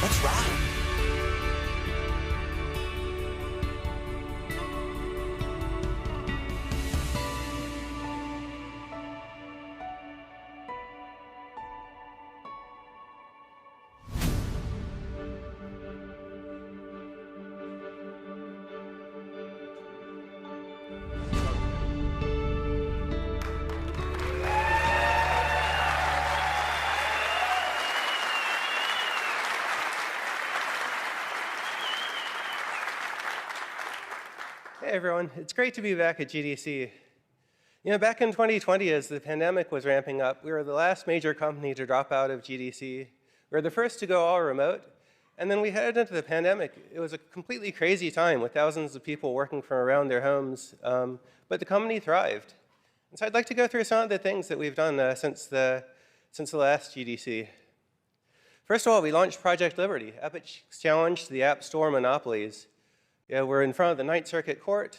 Let's ride. Hey everyone, it's great to be back at GDC. You know, back in 2020, as the pandemic was ramping up, we were the last major company to drop out of GDC. We were the first to go all remote, and then we headed into the pandemic. It was a completely crazy time with thousands of people working from around their homes, but the company thrived. And so I'd like to go through some of the things that we've done since the last GDC. First of all, we launched Project Liberty, Epic's challenge to the App Store monopolies. Yeah, we're in front of the Ninth Circuit Court.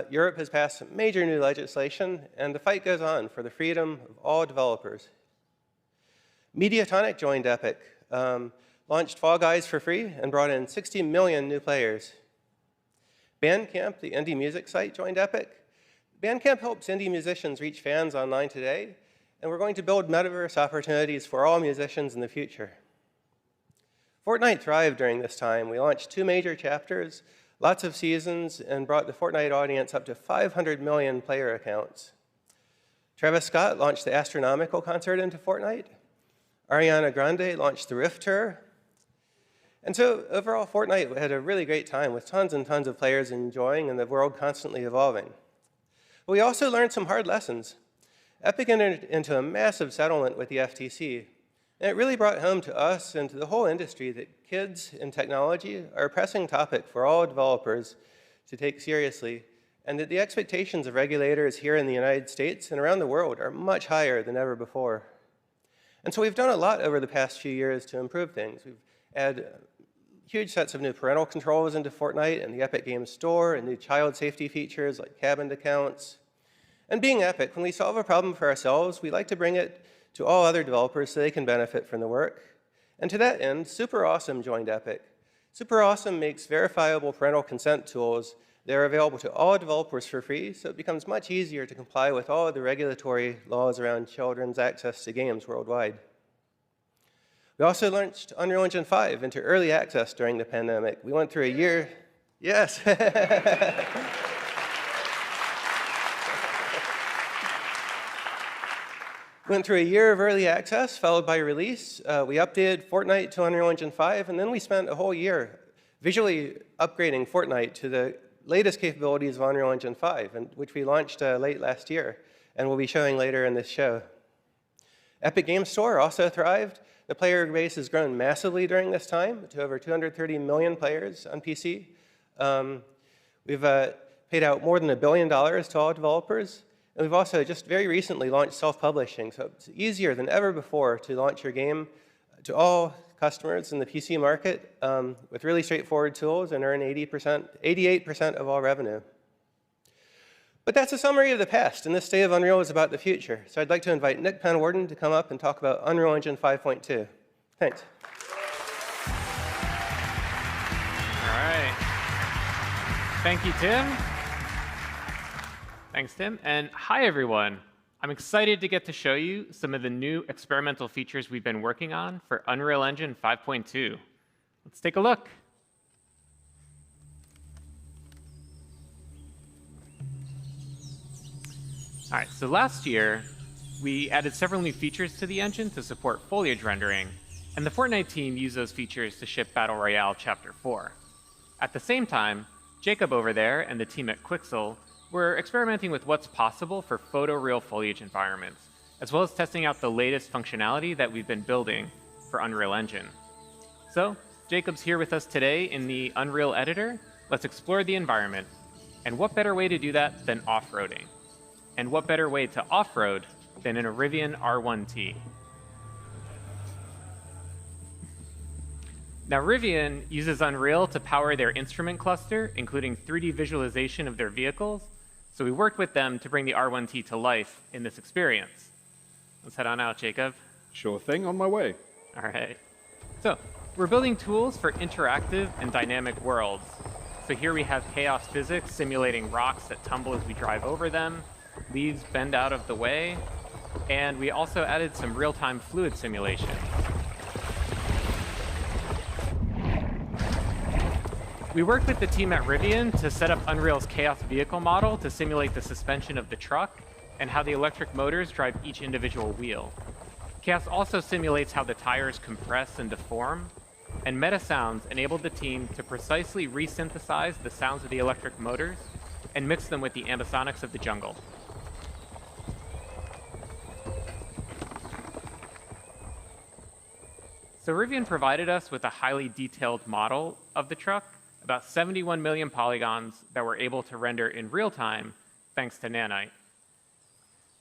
Europe has passed some major new legislation, and the fight goes on for the freedom of all developers. Mediatonic joined Epic, launched Fall Guys for free, and brought in 60 million new players. Bandcamp, the indie music site, joined Epic. Bandcamp helps indie musicians reach fans online today, and we're going to build metaverse opportunities for all musicians in the future. Fortnite thrived during this time. We launched 2 major chapters, lots of seasons, and brought the Fortnite audience up to 500 million player accounts. Travis Scott launched the Astronomical concert into Fortnite. Ariana Grande launched the Rift Tour. And so overall, Fortnite had a really great time with tons and tons of players enjoying and the world constantly evolving. But we also learned some hard lessons. Epic entered into a massive settlement with the FTC. And it really brought home to us and to the whole industry that kids and technology are a pressing topic for all developers to take seriously, and that the expectations of regulators here in the United States and around the world are much higher than ever before. And so we've done a lot over the past few years to improve things. We've added huge sets of new parental controls into Fortnite and the Epic Games Store, and new child safety features like cabined accounts. And being Epic, when we solve a problem for ourselves, we like to bring it to all other developers so they can benefit from the work. And to that end, Super Awesome joined Epic. Super Awesome makes verifiable parental consent tools that are available to all developers for free, so it becomes much easier to comply with all of the regulatory laws around children's access to games worldwide. We also launched Unreal Engine 5 into early access during the pandemic. We went through a year, yes. Went through a year of early access, followed by release. We updated Fortnite to Unreal Engine 5, and then we spent a whole year visually upgrading Fortnite to the latest capabilities of Unreal Engine 5, which we launched late last year, and we'll be showing later in this show. Epic Games Store also thrived. The player base has grown massively during this time to over 230 million players on PC. We've paid out more than $1 billion to all developers. And we've also just very recently launched self-publishing, so it's easier than ever before to launch your game to all customers in the PC market with really straightforward tools and earn 88% of all revenue. But that's a summary of the past, and this State of Unreal is about the future. So I'd like to invite Nick Penwarden to come up and talk about Unreal Engine 5.2. Thanks. All right. Thank you, Tim. Thanks, Tim. And hi, everyone. I'm excited to get to show you some of the new experimental features we've been working on for Unreal Engine 5.2. Let's take a look. All right, so last year, we added several new features to the engine to support foliage rendering, and the Fortnite team used those features to ship Battle Royale Chapter 4. At the same time, Jacob over there and the team at Quixel were experimenting with what's possible for photoreal foliage environments, as well as testing out the latest functionality that we've been building for Unreal Engine. So, Jacob's here with us today in the Unreal Editor. Let's explore the environment. And what better way to do that than off-roading? And what better way to off-road than in a Rivian R1T? Now, Rivian uses Unreal to power their instrument cluster, including 3D visualization of their vehicles. So we worked with them to bring the R1T to life in this experience. Let's head on out, Jacob. Sure thing, on my way. All right. So We're building tools for interactive and dynamic worlds. So here we have chaos physics simulating rocks that tumble as we drive over them, leaves bend out of the way, and we also added some real-time fluid simulation. We worked with the team at Rivian to set up Unreal's chaos vehicle model to simulate the suspension of the truck and how the electric motors drive each individual wheel. Chaos also simulates how the tires compress and deform, and Meta Sounds enabled the team to precisely resynthesize the sounds of the electric motors and mix them with the ambisonics of the jungle. So Rivian provided us with a highly detailed model of the truck, about 71 million polygons that we're able to render in real time thanks to Nanite.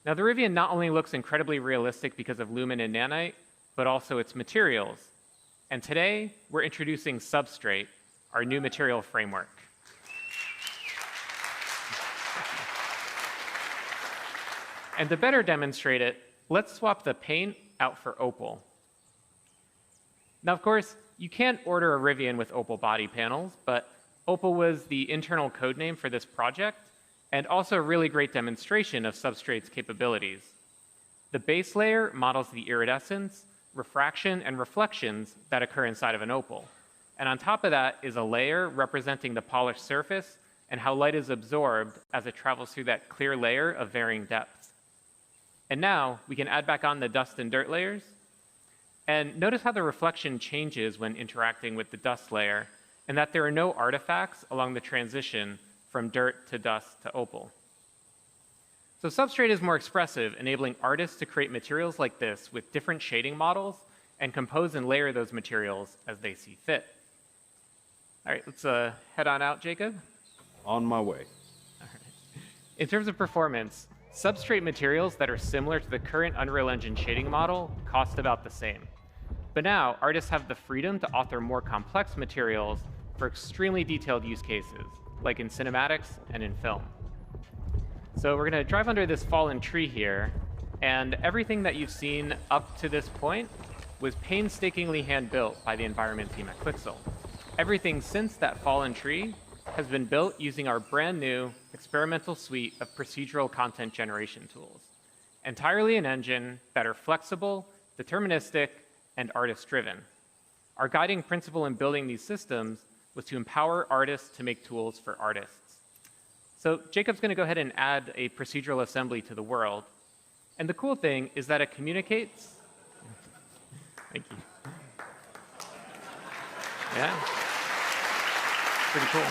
Now, the Rivian not only looks incredibly realistic because of Lumen and Nanite, but also its materials. And today, we're introducing Substrate, our new material framework. And to better demonstrate it, let's swap the paint out for opal. Now, of course, you can't order a Rivian with opal body panels, but opal was the internal code name for this project, and also a really great demonstration of Substrate's capabilities. The base layer models the iridescence, refraction, and reflections that occur inside of an opal. And on top of that is a layer representing the polished surface and how light is absorbed as it travels through that clear layer of varying depths. And now we can add back on the dust and dirt layers. And notice how the reflection changes when interacting with the dust layer, and that there are no artifacts along the transition from dirt to dust to opal. So Substrate is more expressive, enabling artists to create materials like this with different shading models and compose and layer those materials as they see fit. All right, let's head on out, Jacob. On my way. All right. In terms of performance, Substrate materials that are similar to the current Unreal Engine shading model cost about the same. But now, artists have the freedom to author more complex materials for extremely detailed use cases, like in cinematics and in film. So we're going to drive under this fallen tree here, and everything that you've seen up to this point was painstakingly hand-built by the environment team at Quixel. Everything since that fallen tree has been built using our brand new experimental suite of procedural content generation tools, entirely an engine that are flexible, deterministic, and artist-driven. Our guiding principle in building these systems was to empower artists to make tools for artists. So Jacob's going to go ahead and add a procedural assembly to the world. And the cool thing is that it communicates. Thank you. Yeah. Pretty cool.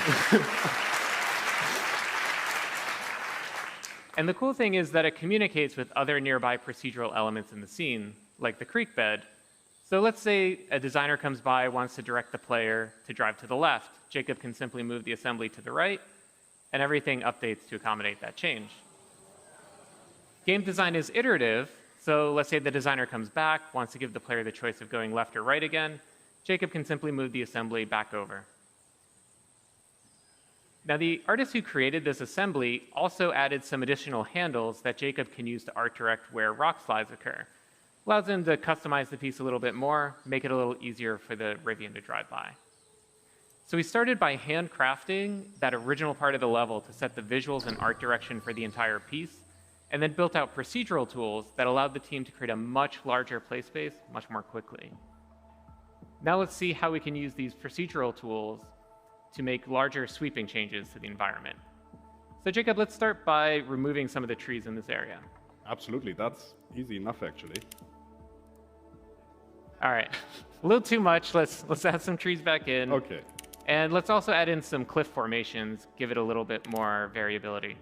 And the cool thing is that it communicates with other nearby procedural elements in the scene, like the creek bed. So let's say a designer comes by, wants to direct the player to drive to the left. Jacob can simply move the assembly to the right, and everything updates to accommodate that change. Game design is iterative, so let's say the designer comes back, wants to give the player the choice of going left or right again. Jacob can simply move the assembly back over. Now, the artist who created this assembly also added some additional handles that Jacob can use to art direct where rock slides occur. Allows him to customize the piece a little bit more, make it a little easier for the Rivian to drive by. So we started by handcrafting that original part of the level to set the visuals and art direction for the entire piece, and then built out procedural tools that allowed the team to create a much larger play space much more quickly. Now let's see how we can use these procedural tools to make larger sweeping changes to the environment. So Jacob, let's start by removing some of the trees in this area. Absolutely, that's easy enough actually. All right, a little too much. Let's add some trees back in. Okay. And let's also add in some cliff formations, give it a little bit more variability.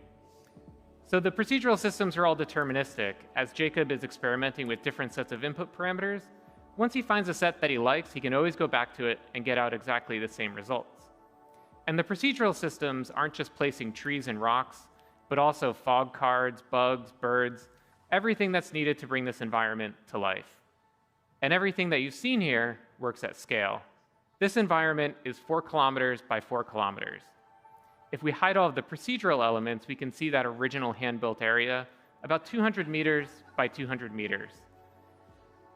So the procedural systems are all deterministic. As Jacob is experimenting with different sets of input parameters, once he finds a set that he likes, he can always go back to it and get out exactly the same results. And the procedural systems aren't just placing trees and rocks, but also fog cards, bugs, birds, everything that's needed to bring this environment to life. And everything that you've seen here works at scale. This environment is 4 kilometers by 4 kilometers. If we hide all of the procedural elements, we can see that original hand-built area about 200 meters by 200 meters.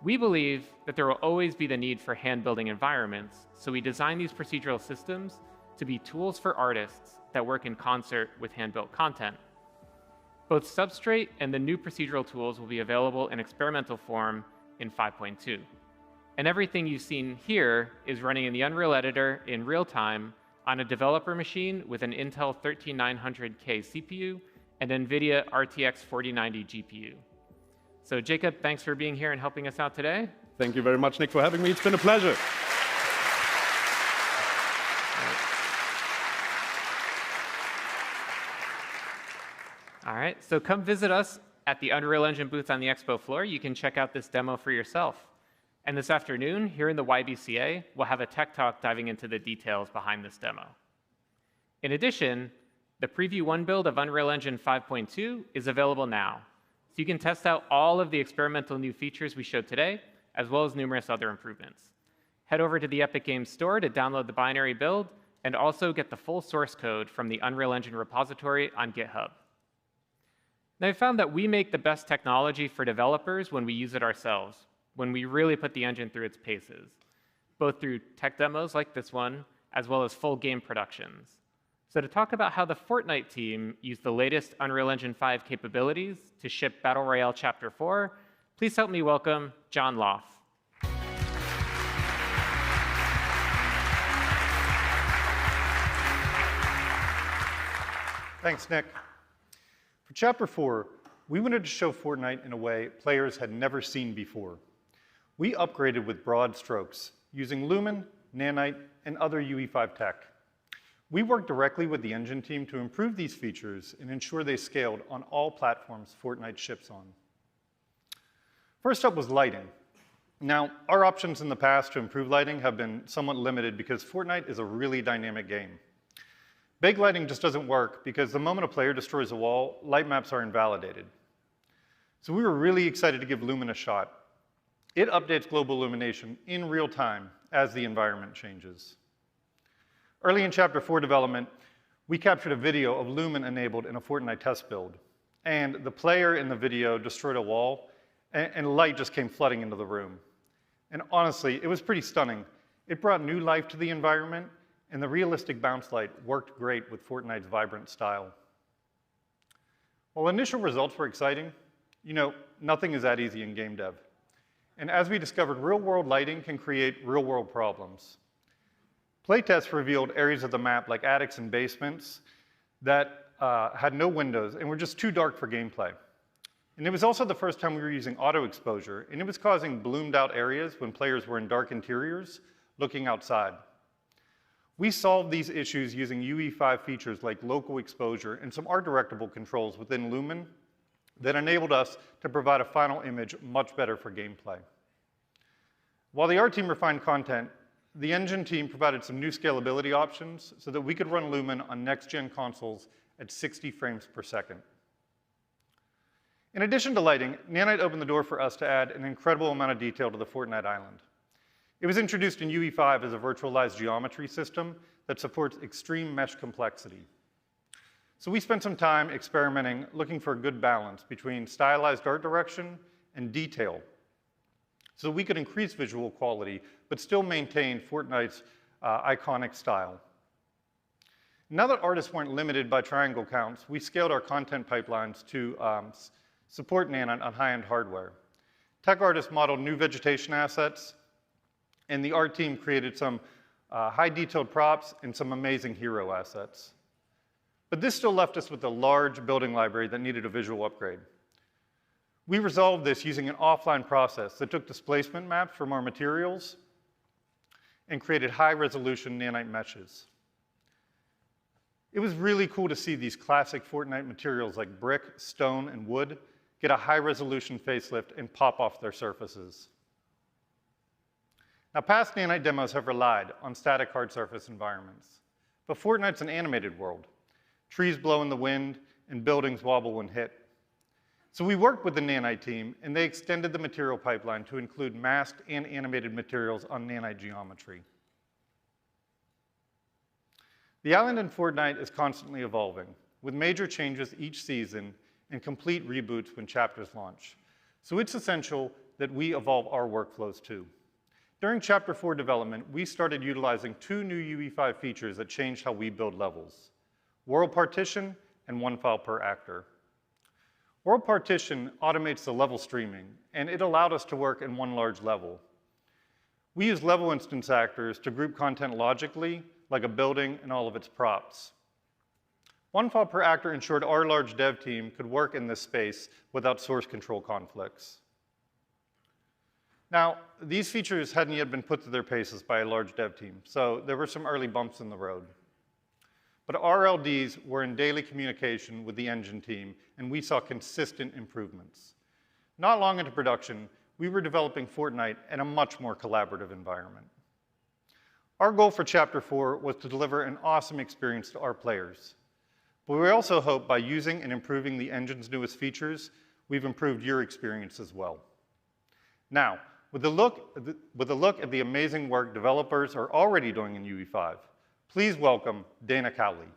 We believe that there will always be the need for hand-building environments, so we designed these procedural systems to be tools for artists that work in concert with hand-built content. Both Substrate and the new procedural tools will be available in experimental form in 5.2. And everything you've seen here is running in the Unreal Editor in real time on a developer machine with an Intel 13900K CPU and NVIDIA RTX 4090 GPU. So Jacob, thanks for being here and helping us out today. Thank you very much, Nick, for having me. It's been a pleasure. All right, so come visit us at the Unreal Engine booth on the expo floor. You can check out this demo for yourself. And this afternoon, here in the YBCA, we'll have a tech talk diving into the details behind this demo. In addition, the Preview 1 build of Unreal Engine 5.2 is available now. So you can test out all of the experimental new features we showed today, as well as numerous other improvements. Head over to the Epic Games Store to download the binary build, and also get the full source code from the Unreal Engine repository on GitHub. Now, I found that we make the best technology for developers when we use it ourselves, when we really put the engine through its paces, both through tech demos like this one, as well as full game productions. So to talk about how the Fortnite team used the latest Unreal Engine 5 capabilities to ship Battle Royale Chapter 4, please help me welcome John Loff. Thanks, Nick. For Chapter 4, we wanted to show Fortnite in a way players had never seen before. We upgraded with broad strokes, using Lumen, Nanite, and other UE5 tech. We worked directly with the engine team to improve these features and ensure they scaled on all platforms Fortnite ships on. First up was lighting. Now, our options in the past to improve lighting have been somewhat limited because Fortnite is a really dynamic game. Big lighting just doesn't work because the moment a player destroys a wall, light maps are invalidated. So we were really excited to give Lumen a shot. It updates global illumination in real time as the environment changes. Early in Chapter 4 development, we captured a video of Lumen enabled in a Fortnite test build. And the player in the video destroyed a wall, and light just came flooding into the room. And honestly, it was pretty stunning. It brought new life to the environment, and the realistic bounce light worked great with Fortnite's vibrant style. While initial results were exciting, nothing is that easy in game dev. And as we discovered, real-world lighting can create real-world problems. Playtests revealed areas of the map, like attics and basements, that had no windows and were just too dark for gameplay. And it was also the first time we were using auto exposure, and it was causing bloomed-out areas when players were in dark interiors looking outside. We solved these issues using UE5 features like local exposure and some art-directable controls within Lumen that enabled us to provide a final image much better for gameplay. While the art team refined content, the engine team provided some new scalability options so that we could run Lumen on next-gen consoles at 60 frames per second. In addition to lighting, Nanite opened the door for us to add an incredible amount of detail to the Fortnite island. It was introduced in UE5 as a virtualized geometry system that supports extreme mesh complexity. So we spent some time experimenting, looking for a good balance between stylized art direction and detail, so we could increase visual quality, but still maintain Fortnite's iconic style. Now that artists weren't limited by triangle counts, we scaled our content pipelines to support Nanite on high-end hardware. Tech artists modeled new vegetation assets, and the art team created some high-detailed props and some amazing hero assets. But this still left us with a large building library that needed a visual upgrade. We resolved this using an offline process that took displacement maps from our materials and created high-resolution nanite meshes. It was really cool to see these classic Fortnite materials like brick, stone, and wood get a high-resolution facelift and pop off their surfaces. Now, past nanite demos have relied on static hard surface environments, but Fortnite's an animated world. Trees blow in the wind, and buildings wobble when hit. So we worked with the Nanite team, and they extended the material pipeline to include masked and animated materials on nanite geometry. The island in Fortnite is constantly evolving, with major changes each season and complete reboots when chapters launch. So it's essential that we evolve our workflows to. During Chapter 4 development, we started utilizing 2 new UE5 features that changed how we build levels: World Partition and One File Per Actor. World Partition automates the level streaming, and it allowed us to work in one large level. We use level instance actors to group content logically, like a building and all of its props. One File Per Actor ensured our large dev team could work in this space without source control conflicts. Now, these features hadn't yet been put to their paces by a large dev team, so there were some early bumps in the road. But our LDs were in daily communication with the engine team, and we saw consistent improvements. Not long into production, we were developing Fortnite in a much more collaborative environment. Our goal for Chapter 4 was to deliver an awesome experience to our players. But we also hope by using and improving the engine's newest features, we've improved your experience as well. Now, with a look at the amazing work developers are already doing in UE5, please welcome Dana Cowley.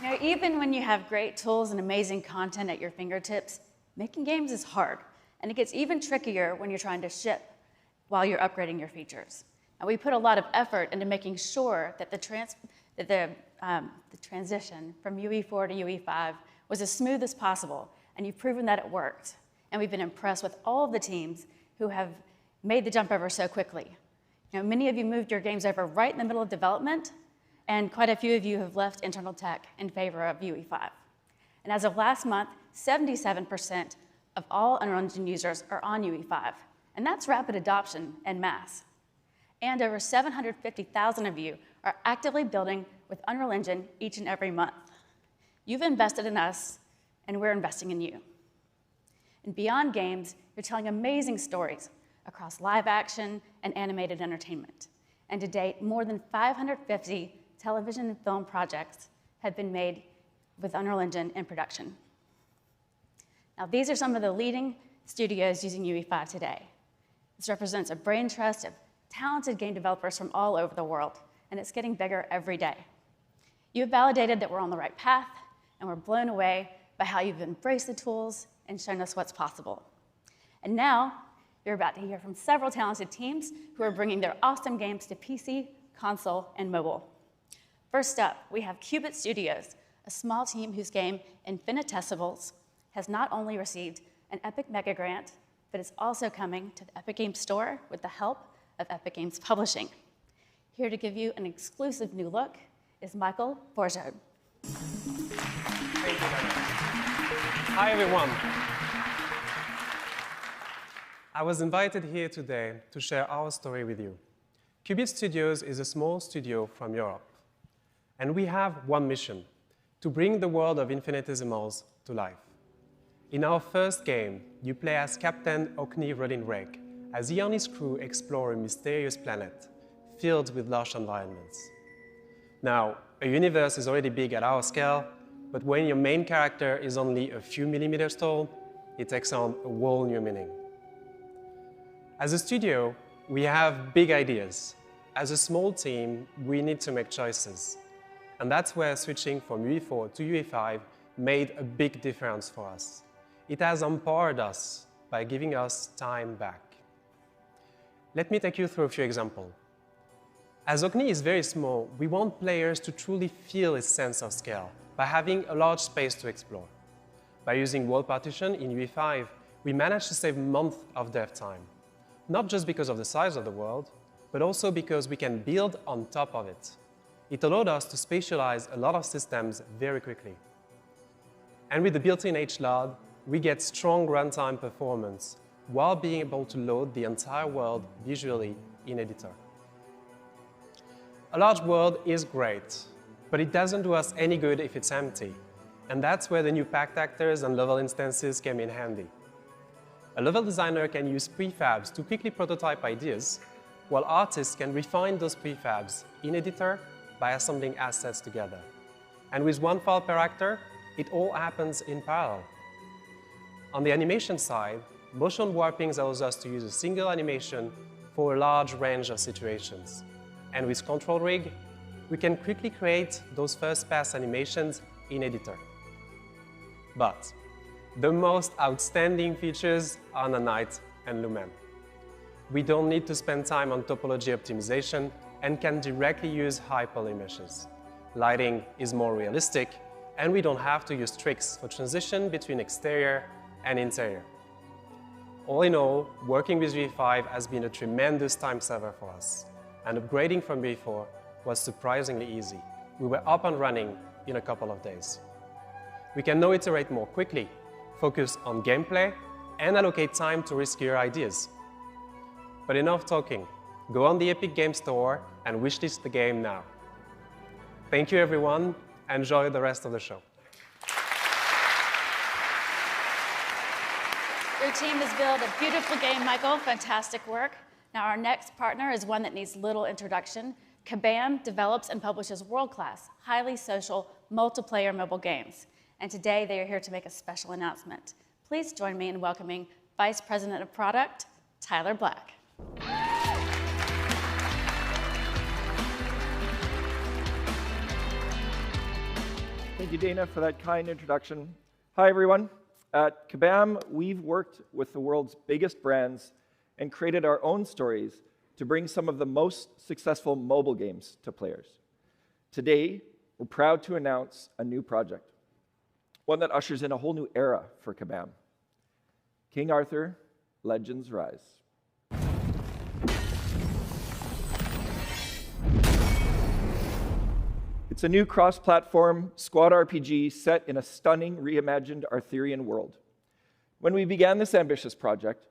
Now, even when you have great tools and amazing content at your fingertips, making games is hard, and it gets even trickier when you're trying to ship while you're upgrading your features. And we put a lot of effort into making sure that the transition from UE4 to UE5 was as smooth as possible, and you've proven that it worked. And we've been impressed with all of the teams who have made the jump over so quickly. You know, many of you moved your games over right in the middle of development, and quite a few of you have left internal tech in favor of UE5. And as of last month, 77% of all Unreal Engine users are on UE5, and that's rapid adoption en masse. And over 750,000 of you are actively building with Unreal Engine each and every month. You've invested in us, and we're investing in you. And beyond games, you're telling amazing stories across live action and animated entertainment. And to date, more than 550 television and film projects have been made with Unreal Engine in production. Now, these are some of the leading studios using UE5 today. This represents a brain trust of talented game developers from all over the world, and it's getting bigger every day. You've validated that we're on the right path, and we're blown away by how you've embraced the tools and shown us what's possible. And now, you're about to hear from several talented teams who are bringing their awesome games to PC, console, and mobile. First up, we have Qubit Studios, a small team whose game Infinitesimals has not only received an Epic Mega Grant, but it's also coming to the Epic Games Store with the help of Epic Games Publishing. Here to give you an exclusive new look is Michael Borjard. Thank you very much. Hi, everyone. I was invited here today to share our story with you. Qubit Studios is a small studio from Europe, and we have one mission: to bring the world of Infinitesimals to life. In our first game, you play as Captain Orkney Rodin-Rake, as he and his crew explore a mysterious planet filled with lush environments. Now, a universe is already big at our scale, but when your main character is only a few millimeters tall, it takes on a whole new meaning. As a studio, we have big ideas. As a small team, we need to make choices. And that's where switching from UE4 to UE5 made a big difference for us. It has empowered us by giving us time back. Let me take you through a few examples. As Orkney is very small, we want players to truly feel its sense of scale by having a large space to explore. By using world partition in UE5, we managed to save months of dev time, not just because of the size of the world, but also because we can build on top of it. It allowed us to spatialize a lot of systems very quickly. And with the built-in HLOD, we get strong runtime performance while being able to load the entire world visually in editor. A large world is great, but it doesn't do us any good if it's empty. And that's where the new packed actors and level instances came in handy. A level designer can use prefabs to quickly prototype ideas, while artists can refine those prefabs in editor by assembling assets together. And with one file per actor, it all happens in parallel. On the animation side, motion warping allows us to use a single animation for a large range of situations. And with Control Rig, we can quickly create those first pass animations in Editor. But the most outstanding features are Nanite and Lumen. We don't need to spend time on topology optimization and can directly use high poly meshes. Lighting is more realistic, and we don't have to use tricks for transition between exterior and interior. All in all, working with UE5 has been a tremendous time saver for us, and upgrading from UE4 was surprisingly easy. We were up and running in a couple of days. We can now iterate more quickly, focus on gameplay, and allocate time to riskier ideas. But enough talking. Go on the Epic Games Store and wishlist the game now. Thank you, everyone. Enjoy the rest of the show. Your team has built a beautiful game, Michael. Fantastic work. Now, our next partner is one that needs little introduction. Kabam develops and publishes world-class, highly social, multiplayer mobile games. And today, they are here to make a special announcement. Please join me in welcoming Vice President of Product, Tyler Black. Thank you, Dana, for that kind introduction. Hi, everyone. At Kabam, we've worked with the world's biggest brands and created our own stories to bring some of the most successful mobile games to players. Today, we're proud to announce a new project, one that ushers in a whole new era for Kabam. King Arthur: Legends Rise. It's a new cross-platform squad RPG set in a stunning, reimagined Arthurian world. When we began this ambitious project,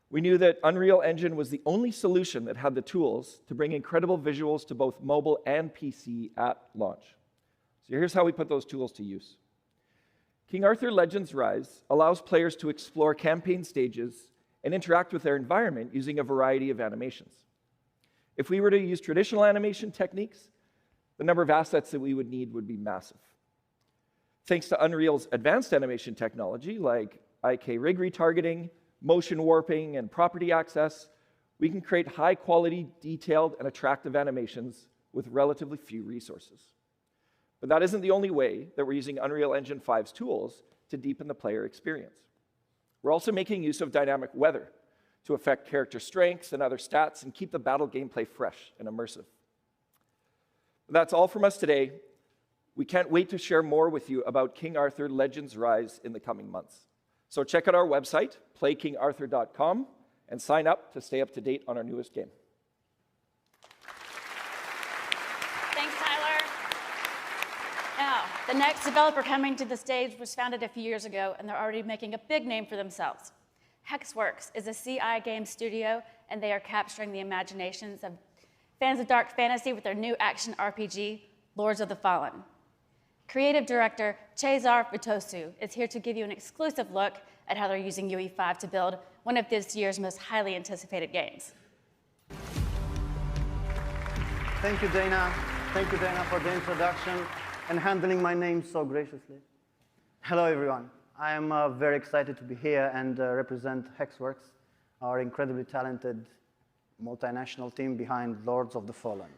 we knew that Unreal Engine was the only solution that had the tools to bring incredible visuals to both mobile and PC at launch. So here's how we put those tools to use. King Arthur: Legends Rise allows players to explore campaign stages and interact with their environment using a variety of animations. If we were to use traditional animation techniques, the number of assets that we would need would be massive. Thanks to Unreal's advanced animation technology, like IK rig retargeting, motion warping, and property access, we can create high-quality, detailed, and attractive animations with relatively few resources. But that isn't the only way that we're using Unreal Engine 5's tools to deepen the player experience. We're also making use of dynamic weather to affect character strengths and other stats and keep the battle gameplay fresh and immersive. That's all from us today. We can't wait to share more with you about King Arthur: Legends Rise in the coming months. So check out our website, playkingarthur.com, and sign up to stay up to date on our newest game. Thanks, Tyler. Now, the next developer coming to the stage was founded a few years ago, and they're already making a big name for themselves. Hexworks is a CI game studio, and they are capturing the imaginations of fans of dark fantasy with their new action RPG, Lords of the Fallen. Creative director Cesar Vitosu is here to give you an exclusive look at how they're using UE5 to build one of this year's most highly anticipated games. Thank you, Dana. Thank you, Dana, for the introduction and handling my name so graciously. Hello, everyone. I am very excited to be here and represent Hexworks, our incredibly talented multinational team behind Lords of the Fallen,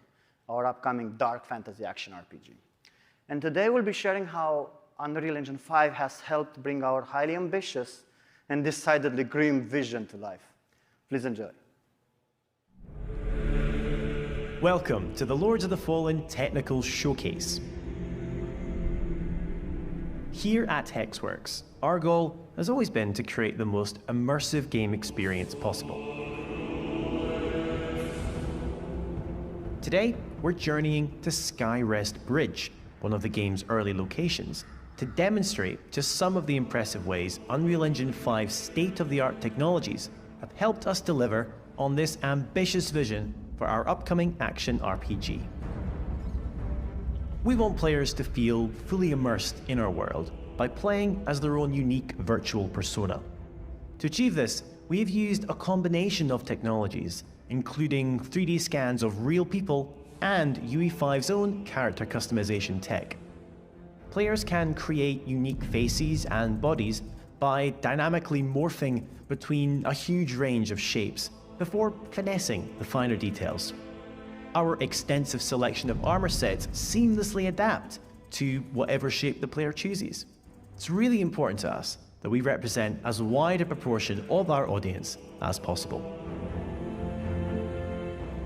our upcoming dark fantasy action RPG. And today we'll be sharing how Unreal Engine 5 has helped bring our highly ambitious and decidedly grim vision to life. Please enjoy. Welcome to the Lords of the Fallen Technical Showcase. Here at Hexworks, our goal has always been to create the most immersive game experience possible. Today, we're journeying to Skyrest Bridge, one of the game's early locations, to demonstrate just some of the impressive ways Unreal Engine 5's state-of-the-art technologies have helped us deliver on this ambitious vision for our upcoming action RPG. We want players to feel fully immersed in our world by playing as their own unique virtual persona. To achieve this, we've used a combination of technologies, including 3D scans of real people and UE5's own character customization tech. Players can create unique faces and bodies by dynamically morphing between a huge range of shapes before finessing the finer details. our extensive selection of armor sets seamlessly adapt to whatever shape the player chooses. It's really important to us that we represent as wide a proportion of our audience as possible.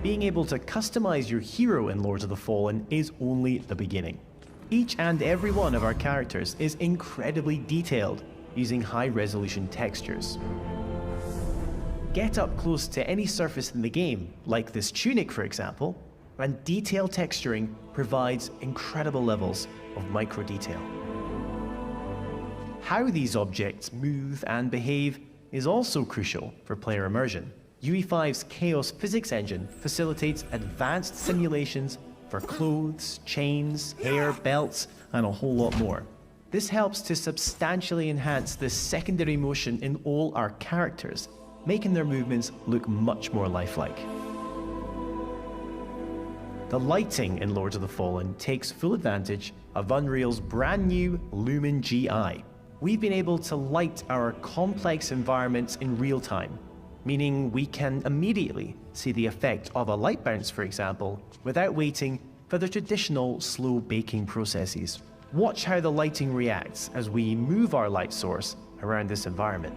Being able to customize your hero in Lords of the Fallen is only the beginning. Each and every one of our characters is incredibly detailed, using high-resolution textures. Get up close to any surface in the game, like this tunic for example, and detail texturing provides incredible levels of micro-detail. How these objects move and behave is also crucial for player immersion. UE5's Chaos Physics engine facilitates advanced simulations for clothes, chains, hair, belts, and a whole lot more. This helps to substantially enhance the secondary motion in all our characters, making their movements look much more lifelike. The lighting in Lords of the Fallen takes full advantage of Unreal's brand new Lumen GI. We've been able to light our complex environments in real time, meaning we can immediately see the effect of a light bounce, for example, without waiting for the traditional slow baking processes. Watch how the lighting reacts as we move our light source around this environment.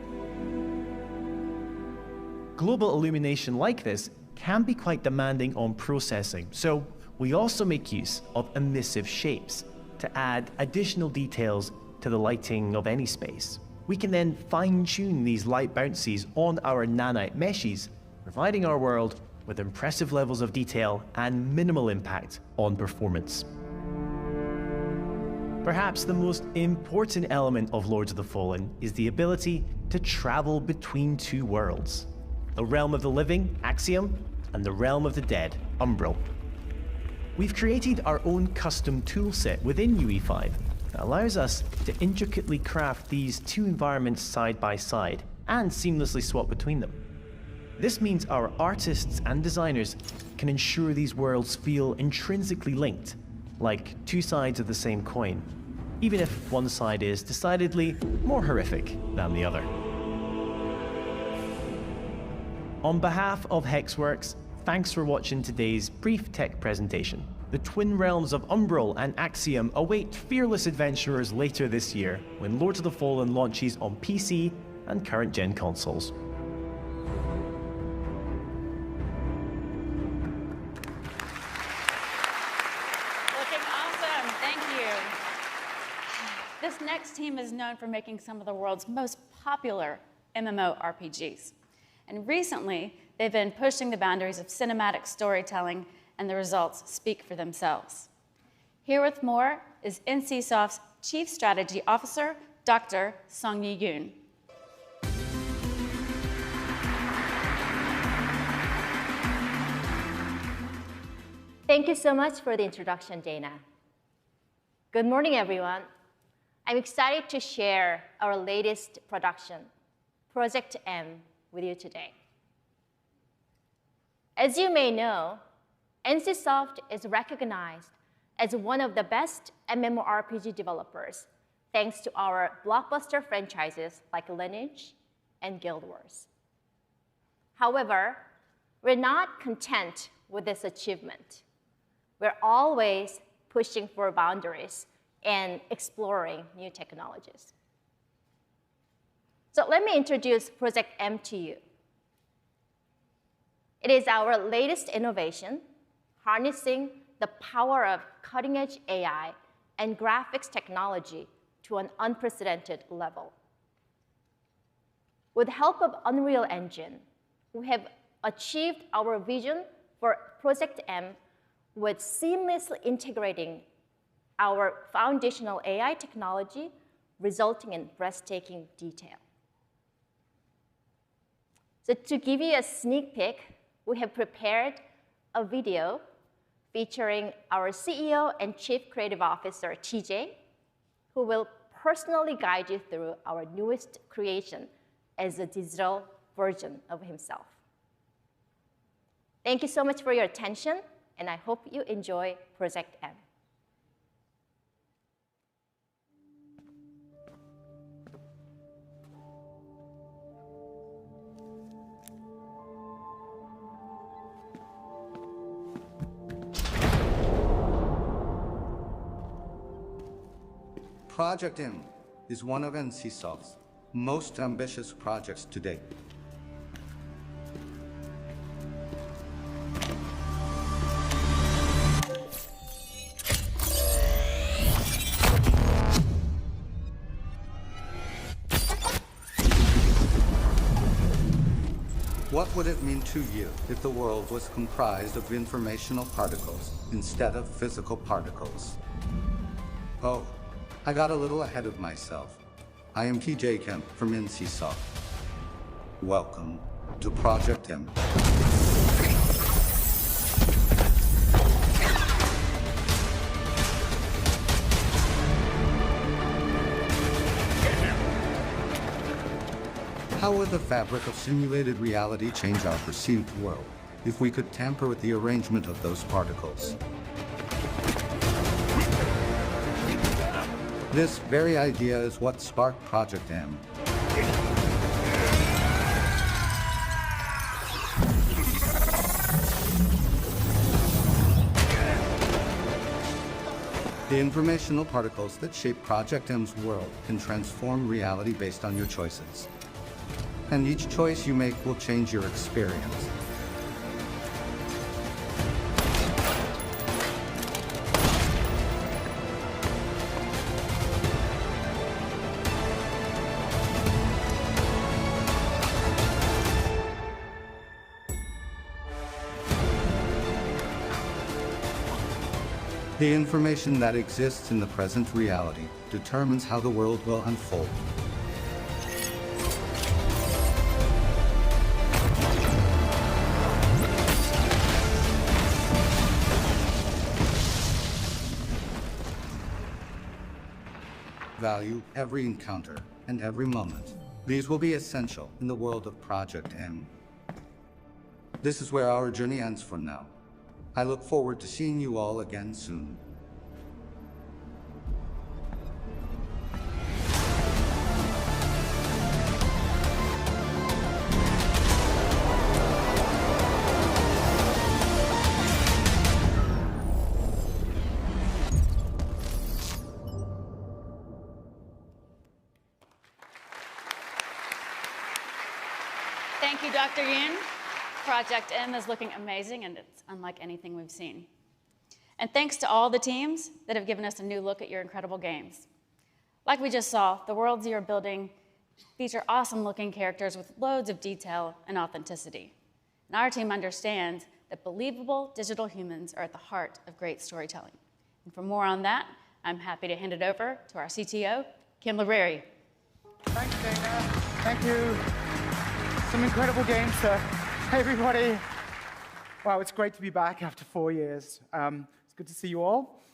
Global illumination like this can be quite demanding on processing, so we also make use of emissive shapes to add additional details to the lighting of any space. We can then fine-tune these light bounces on our nanite meshes, providing our world with impressive levels of detail and minimal impact on performance. Perhaps the most important element of Lords of the Fallen is the ability to travel between two worlds: the realm of the living, Axiom, and the realm of the dead, Umbral. We've created our own custom toolset within UE5 that allows us to intricately craft these two environments side by side and seamlessly swap between them. This means our artists and designers can ensure these worlds feel intrinsically linked, like two sides of the same coin, even if one side is decidedly more horrific than the other. On behalf of Hexworks, thanks for watching today's brief tech presentation. The twin realms of Umbral and Axiom await fearless adventurers later this year when Lords of the Fallen launches on PC and current-gen consoles. Looking awesome, thank you. This next team is known for making some of the world's most popular MMORPGs. And recently, they've been pushing the boundaries of cinematic storytelling, and the results speak for themselves. Here with more is NCSoft's Chief Strategy Officer, Dr. Sung-Yi Yoon. Thank you so much for the introduction, Dana. Good morning, everyone. I'm excited to share our latest production, Project M, with you today. As you may know, NCSoft is recognized as one of the best MMORPG developers thanks to our blockbuster franchises like Lineage and Guild Wars. However, we're not content with this achievement. We're always pushing for boundaries and exploring new technologies. So let me introduce Project M to you. It is our latest innovation, harnessing the power of cutting-edge AI and graphics technology to an unprecedented level. With the help of Unreal Engine, we have achieved our vision for Project M with seamlessly integrating our foundational AI technology, resulting in breathtaking detail. So to give you a sneak peek, we have prepared a video featuring our CEO and Chief Creative Officer, TJ, who will personally guide you through our newest creation as a digital version of himself. Thank you so much for your attention, and I hope you enjoy Project M. Project M is one of NCSoft's most ambitious projects to date. What would it mean to you if the world was comprised of informational particles instead of physical particles? Oh, I got a little ahead of myself. I am TJ Kemp from NCSoft. Welcome to Project M. How would the fabric of simulated reality change our perceived world if we could tamper with the arrangement of those particles? This very idea is what sparked Project M. The informational particles that shape Project M's world can transform reality based on your choices. And each choice you make will change your experience. The information that exists in the present reality determines how the world will unfold. Value every encounter and every moment. These will be essential in the world of Project M. This is where our journey ends for now. I look forward to seeing you all again soon. Thank you, Dr. Yin. Project M is looking amazing, and it's unlike anything we've seen. And thanks to all the teams that have given us a new look at your incredible games. Like we just saw, the worlds you're building feature awesome-looking characters with loads of detail and authenticity. And our team understands that believable digital humans are at the heart of great storytelling. And for more on that, I'm happy to hand it over to our CTO, Kim Libreri. Thanks, Dana. Thank you. Some incredible games, sir. Hey, everybody. Wow, it's great to be back after 4 years. It's good to see you all.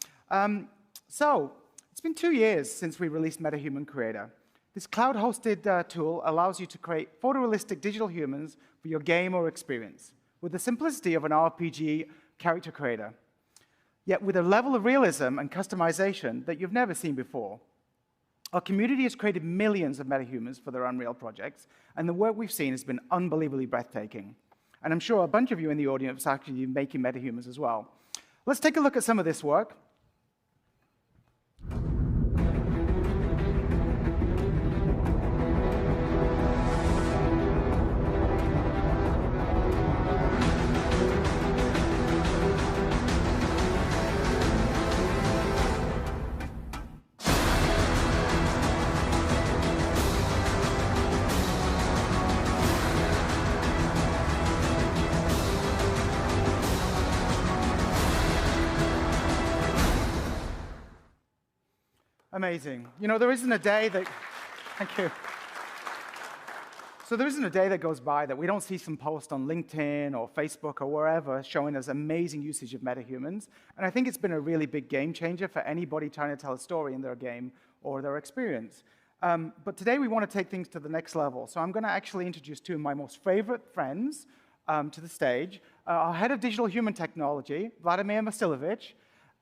So, it's been 2 years since we released MetaHuman Creator. This cloud-hosted tool allows you to create photorealistic digital humans for your game or experience with the simplicity of an RPG character creator, yet with a level of realism and customization that you've never seen before. Our community has created millions of metahumans for their Unreal projects, and the work we've seen has been unbelievably breathtaking. And I'm sure a bunch of you in the audience are actually making metahumans as well. Let's take a look at some of this work. Amazing. You know, there isn't a day that, thank you. So there isn't a day that goes by that we don't see some post on LinkedIn or Facebook or wherever showing us amazing usage of metahumans. And I think it's been a really big game changer for anybody trying to tell a story in their game or their experience. But today we want to take things to the next level. So I'm going to actually introduce two of my most favorite friends to the stage. Our head of digital human technology, Vladimir Masilovich,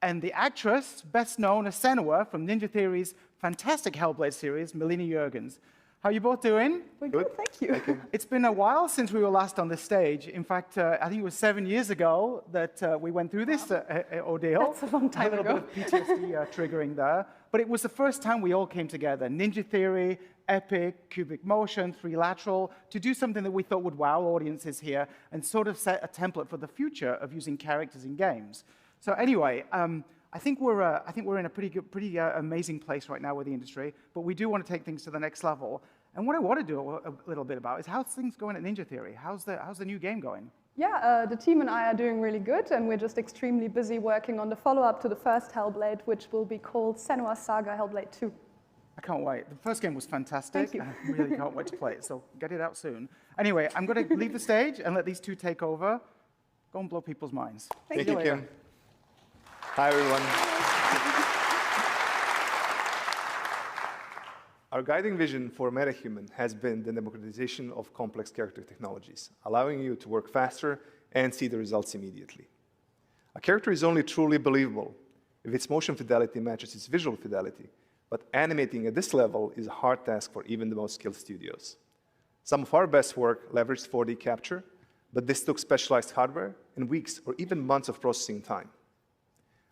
and the actress best known as Senua from Ninja Theory's fantastic Hellblade series, Melina Juergens. How are you both doing? We're good, thank you. It's been a while since we were last on this stage. In fact, I think it was 7 years ago that we went through this ordeal. That's a long time ago. A little bit of PTSD triggering there. But it was the first time we all came together. Ninja Theory, Epic, Cubic Motion, Three Lateral, to do something that we thought would wow audiences here and sort of set a template for the future of using characters in games. So anyway, I think we're in a pretty amazing place right now with the industry, but we do want to take things to the next level. And what I want to do a little bit about is how's things going at Ninja Theory? How's the new game going? Yeah, the team and I are doing really good, and we're just extremely busy working on the follow-up to the first Hellblade, which will be called Senua's Saga Hellblade 2. I can't wait. The first game was fantastic. Thank you. I really can't wait to play it, so get it out soon. Anyway, I'm going to leave the stage and let these two take over. Go and blow people's minds. Thank you, Kim. Hi, everyone. Our guiding vision for MetaHuman has been the democratization of complex character technologies, allowing you to work faster and see the results immediately. A character is only truly believable if its motion fidelity matches its visual fidelity, but animating at this level is a hard task for even the most skilled studios. Some of our best work leveraged 4D capture, but this took specialized hardware and weeks or even months of processing time.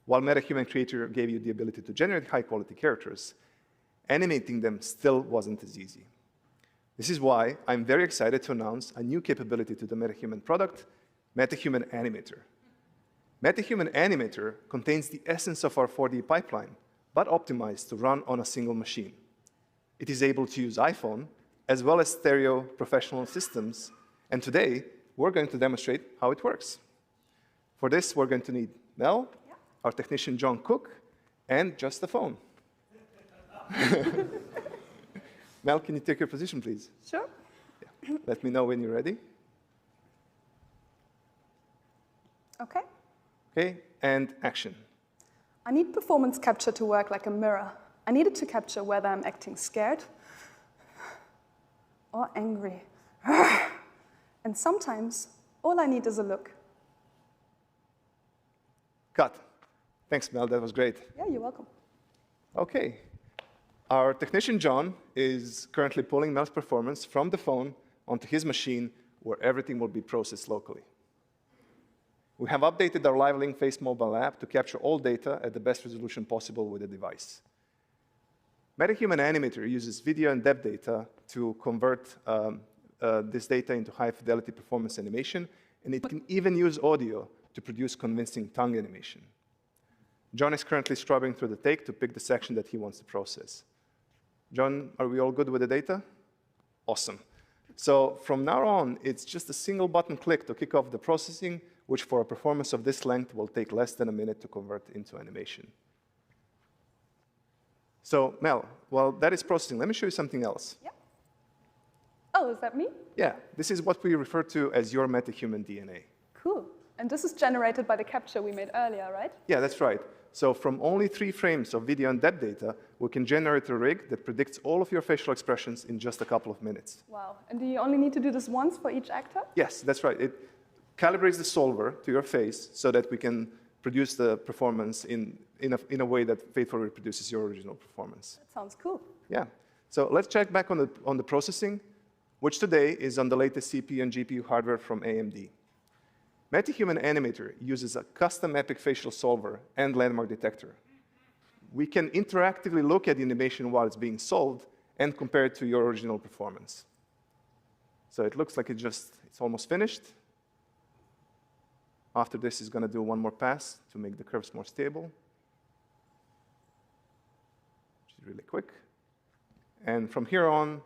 While MetaHuman Creator gave you the ability to generate high-quality characters, animating them still wasn't as easy. This is why I'm very excited to announce a new capability to the MetaHuman product, MetaHuman Animator. MetaHuman Animator contains the essence of our 4D pipeline, but optimized to run on a single machine. It is able to use iPhone, as well as stereo professional systems, and today, we're going to demonstrate how it works. For this, we're going to need Mel, our technician John Cook, and just the phone. Mel, can you take your position, please? Sure. Yeah. Let me know when you're ready. Okay. Okay, and action. I need performance capture to work like a mirror. I need it to capture whether I'm acting scared or angry. And sometimes, all I need is a look. Cut. Thanks, Mel, that was great. Yeah, you're welcome. Okay. Our technician, John, is currently pulling Mel's performance from the phone onto his machine, where everything will be processed locally. We have updated our Live Link Face mobile app to capture all data at the best resolution possible with the device. MetaHuman Animator uses video and depth data to convert this data into high-fidelity performance animation, and it can even use audio to produce convincing tongue animation. John is currently scrubbing through the take to pick the section that he wants to process. John, are we all good with the data? Awesome. So from now on, it's just a single button click to kick off the processing, which for a performance of this length will take less than a minute to convert into animation. So Mel, while that is processing, let me show you something else. Yeah. Oh, is that me? Yeah, this is what we refer to as your MetaHuman DNA. Cool. And this is generated by the capture we made earlier, right? Yeah, that's right. So from only 3 frames of video and depth data, we can generate a rig that predicts all of your facial expressions in just a couple of minutes. Wow. And do you only need to do this once for each actor? Yes, that's right. It calibrates the solver to your face so that we can produce the performance in a way that faithfully reproduces your original performance. That sounds cool. Yeah. So let's check back on the processing, which today is on the latest CPU and GPU hardware from AMD. MetaHuman Animator uses a custom Epic facial solver and landmark detector. We can interactively look at the animation while it's being solved and compare it to your original performance. So it looks like it's almost finished. After this, it's going to do one more pass to make the curves more stable, which is really quick. And from here on,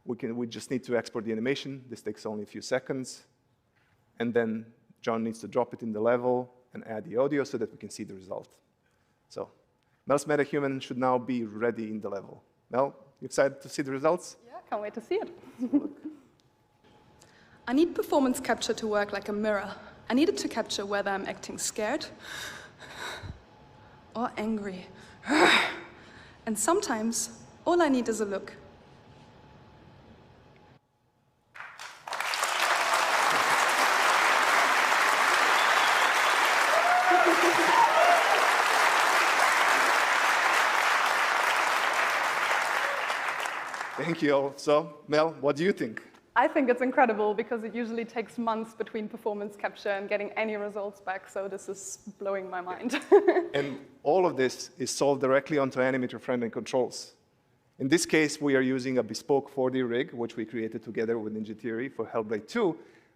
we just need to export the animation. This takes only a few seconds. And then John needs to drop it in the level and add the audio so that we can see the result. So Mel's MetaHuman should now be ready in the level. Mel, you excited to see the results? Yeah, can't wait to see it. I need performance capture to work like a mirror. I need it to capture whether I'm acting scared or angry. And sometimes, all I need is a look. Thank you all. So, Mel, what do you think? I think it's incredible because it usually takes months between performance capture and getting any results back, so this is blowing my mind. And all of this is solved directly onto animator-friendly controls. In this case, we are using a bespoke 4D rig, which we created together with Ninja Theory for Hellblade 2,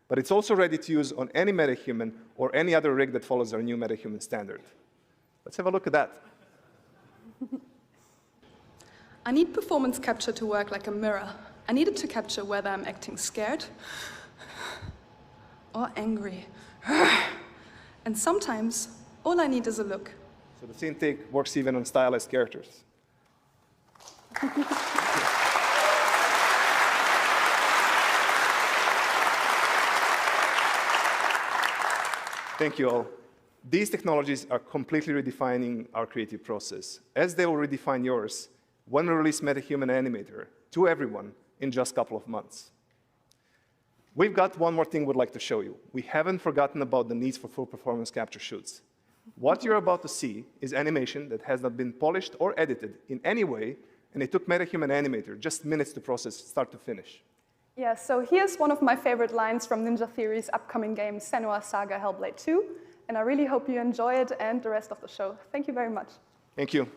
but it's also ready to use on any MetaHuman or any other rig that follows our new MetaHuman standard. Let's have a look at that. I need performance capture to work like a mirror. I need it to capture whether I'm acting scared or angry. And sometimes, all I need is a look. So the scene take works even on stylized characters. Thank you all. These technologies are completely redefining our creative process, as they will redefine yours when we release MetaHuman Animator to everyone in just a couple of months. We've got one more thing we'd like to show you. We haven't forgotten about the needs for full performance capture shoots. What you're about to see is animation that has not been polished or edited in any way, and it took MetaHuman Animator just minutes to process start to finish. Yeah, so here's one of my favorite lines from Ninja Theory's upcoming game, Senua's Saga Hellblade 2, and I really hope you enjoy it and the rest of the show. Thank you very much. Thank you.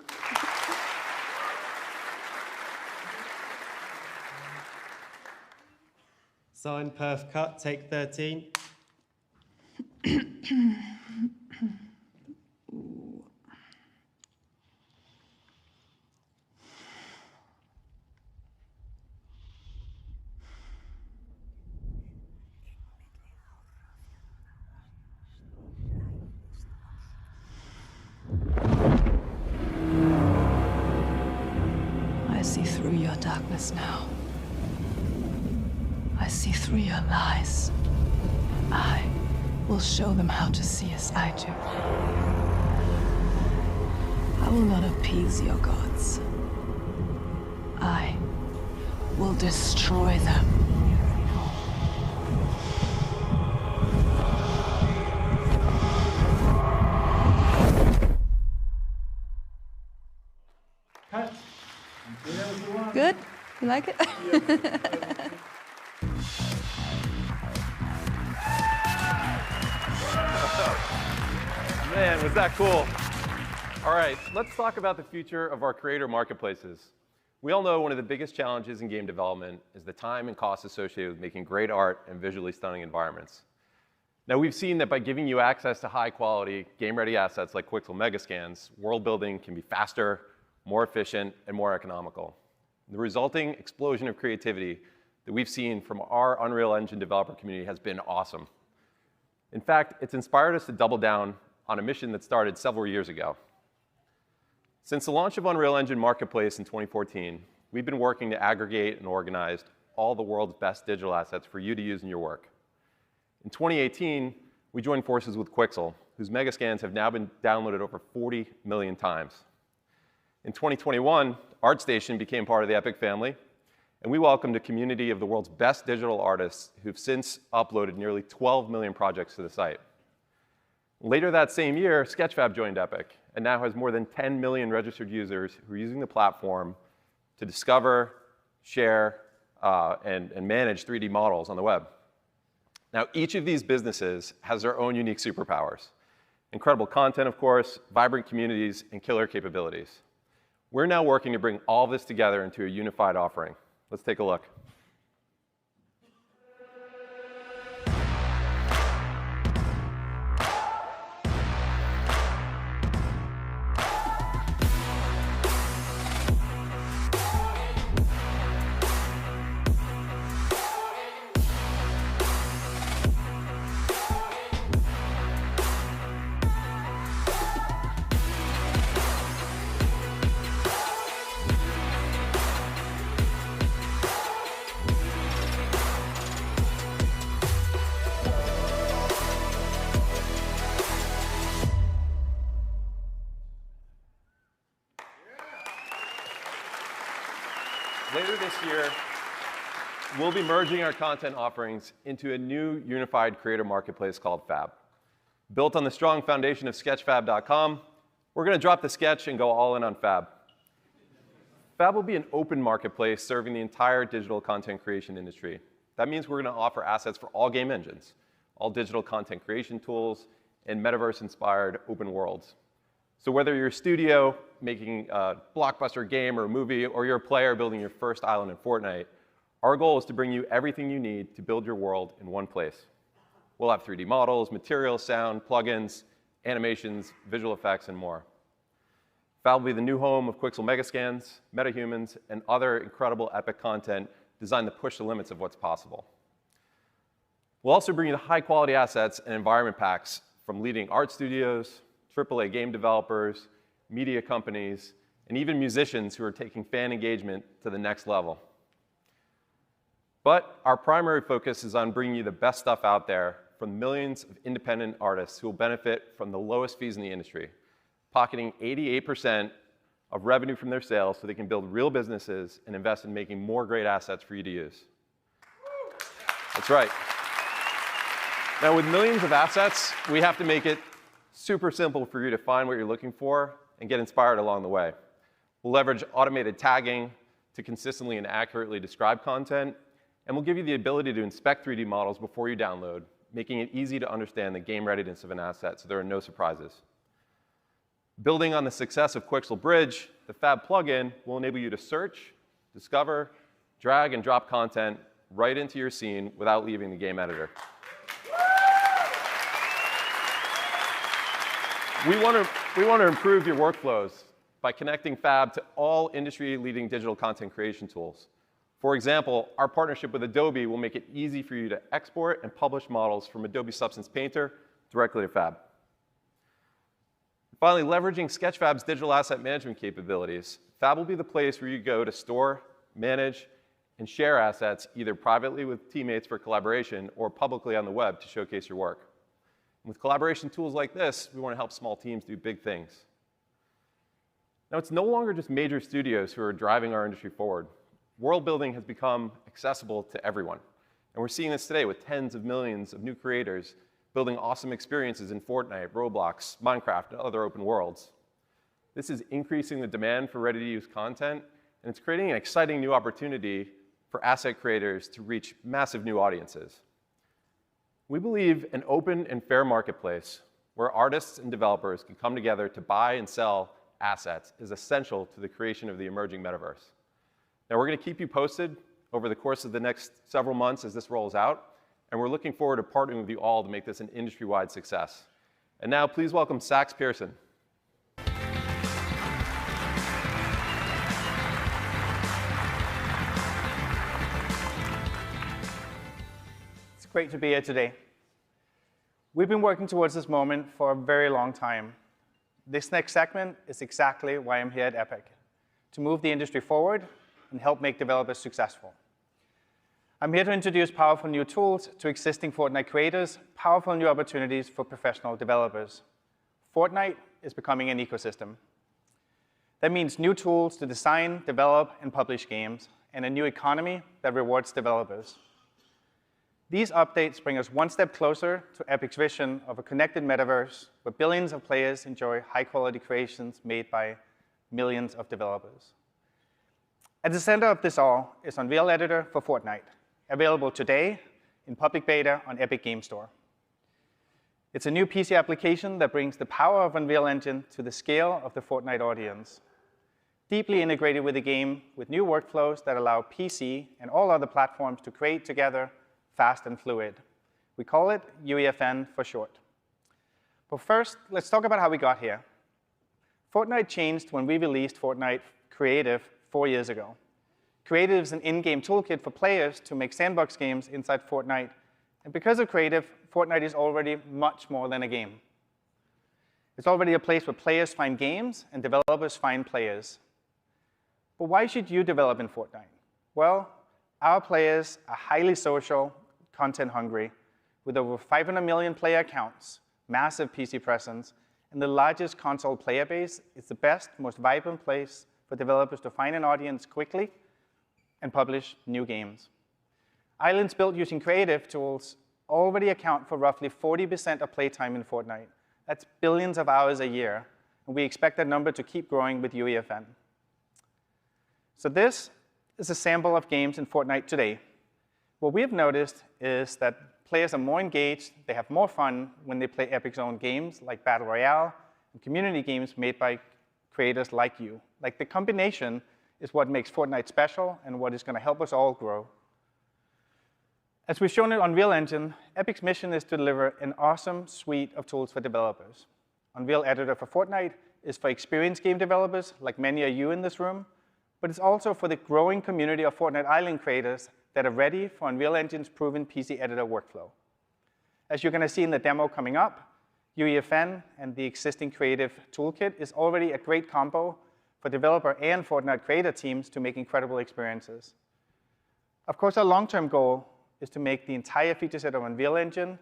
Sign, perf, cut, take 13. I see through your darkness now. I see through your lies. I will show them how to see as I do. I will not appease your gods. I will destroy them. Good? You like it? Man, was that cool. All right, let's talk about the future of our creator marketplaces. We all know one of the biggest challenges in game development is the time and cost associated with making great art and visually stunning environments. Now, we've seen that by giving you access to high-quality, game-ready assets like Quixel Megascans, world building can be faster, more efficient, and more economical. The resulting explosion of creativity that we've seen from our Unreal Engine developer community has been awesome. In fact, it's inspired us to double down on a mission that started several years ago. Since the launch of Unreal Engine Marketplace in 2014, we've been working to aggregate and organize all the world's best digital assets for you to use in your work. In 2018, we joined forces with Quixel, whose Megascans have now been downloaded over 40 million times. In 2021, ArtStation became part of the Epic family, and we welcomed a community of the world's best digital artists who've since uploaded nearly 12 million projects to the site. Later that same year, Sketchfab joined Epic and now has more than 10 million registered users who are using the platform to discover, share, and manage 3D models on the web. Now, each of these businesses has their own unique superpowers. Incredible content, of course, vibrant communities, and killer capabilities. We're now working to bring all this together into a unified offering. Let's take a look. Later this year, we'll be merging our content offerings into a new unified creator marketplace called Fab. Built on the strong foundation of sketchfab.com, we're going to drop the sketch and go all in on Fab. Fab will be an open marketplace serving the entire digital content creation industry. That means we're going to offer assets for all game engines, all digital content creation tools, and metaverse-inspired open worlds. So whether you're a studio making a blockbuster game or a movie, or you're a player building your first island in Fortnite, our goal is to bring you everything you need to build your world in one place. We'll have 3D models, materials, sound, plugins, animations, visual effects, and more. Fab will be the new home of Quixel Megascans, MetaHumans, and other incredible epic content designed to push the limits of what's possible. We'll also bring you the high-quality assets and environment packs from leading art studios, AAA game developers, media companies, and even musicians who are taking fan engagement to the next level. But our primary focus is on bringing you the best stuff out there from millions of independent artists who will benefit from the lowest fees in the industry, pocketing 88% of revenue from their sales so they can build real businesses and invest in making more great assets for you to use. That's right. Now, with millions of assets, we have to make it super simple for you to find what you're looking for and get inspired along the way. We'll leverage automated tagging to consistently and accurately describe content, and we'll give you the ability to inspect 3D models before you download, making it easy to understand the game readiness of an asset so there are no surprises. Building on the success of Quixel Bridge, the Fab plugin will enable you to search, discover, drag, and drop content right into your scene without leaving the game editor. We want to improve your workflows by connecting Fab to all industry-leading digital content creation tools. For example, our partnership with Adobe will make it easy for you to export and publish models from Adobe Substance Painter directly to Fab. Finally, leveraging Sketchfab's digital asset management capabilities, Fab will be the place where you go to store, manage, and share assets either privately with teammates for collaboration or publicly on the web to showcase your work. With collaboration tools like this, we want to help small teams do big things. Now, it's no longer just major studios who are driving our industry forward. World building has become accessible to everyone. And we're seeing this today with tens of millions of new creators building awesome experiences in Fortnite, Roblox, Minecraft, and other open worlds. This is increasing the demand for ready-to-use content, and it's creating an exciting new opportunity for asset creators to reach massive new audiences. We believe an open and fair marketplace where artists and developers can come together to buy and sell assets is essential to the creation of the emerging metaverse. Now, we're going to keep you posted over the course of the next several months as this rolls out, and we're looking forward to partnering with you all to make this an industry-wide success. And now, please welcome Sax Pearson. It's great to be here today. We've been working towards this moment for a very long time. This next segment is exactly why I'm here at Epic, to move the industry forward and help make developers successful. I'm here to introduce powerful new tools to existing Fortnite creators, powerful new opportunities for professional developers. Fortnite is becoming an ecosystem. That means new tools to design, develop, and publish games, and a new economy that rewards developers. These updates bring us one step closer to Epic's vision of a connected metaverse where billions of players enjoy high-quality creations made by millions of developers. At the center of this all is Unreal Editor for Fortnite, available today in public beta on Epic Game Store. It's a new PC application that brings the power of Unreal Engine to the scale of the Fortnite audience, deeply integrated with the game with new workflows that allow PC and all other platforms to create together fast and fluid. We call it UEFN for short. But first, let's talk about how we got here. Fortnite changed when we released Fortnite Creative 4 years ago. Creative is an in-game toolkit for players to make sandbox games inside Fortnite. And because of Creative, Fortnite is already much more than a game. It's already a place where players find games and developers find players. But why should you develop in Fortnite? Well, our players are highly social, content-hungry, with over 500 million player accounts, massive PC presence, and the largest console player base. It's the best, most vibrant place for developers to find an audience quickly and publish new games. Islands built using creative tools already account for roughly 40% of playtime in Fortnite. That's billions of hours a year, and we expect that number to keep growing with UEFN. So this is a sample of games in Fortnite today. What we have noticed is that players are more engaged, they have more fun when they play Epic's own games like Battle Royale and community games made by creators like you. Like, the combination is what makes Fortnite special and what is going to help us all grow. As we've shown in Unreal Engine, Epic's mission is to deliver an awesome suite of tools for developers. Unreal Editor for Fortnite is for experienced game developers, like many of you in this room, but it's also for the growing community of Fortnite Island creators that are ready for Unreal Engine's proven PC editor workflow. As you're going to see in the demo coming up, UEFN and the existing creative toolkit is already a great combo for developer and Fortnite creator teams to make incredible experiences. Of course, our long-term goal is to make the entire feature set of Unreal Engine,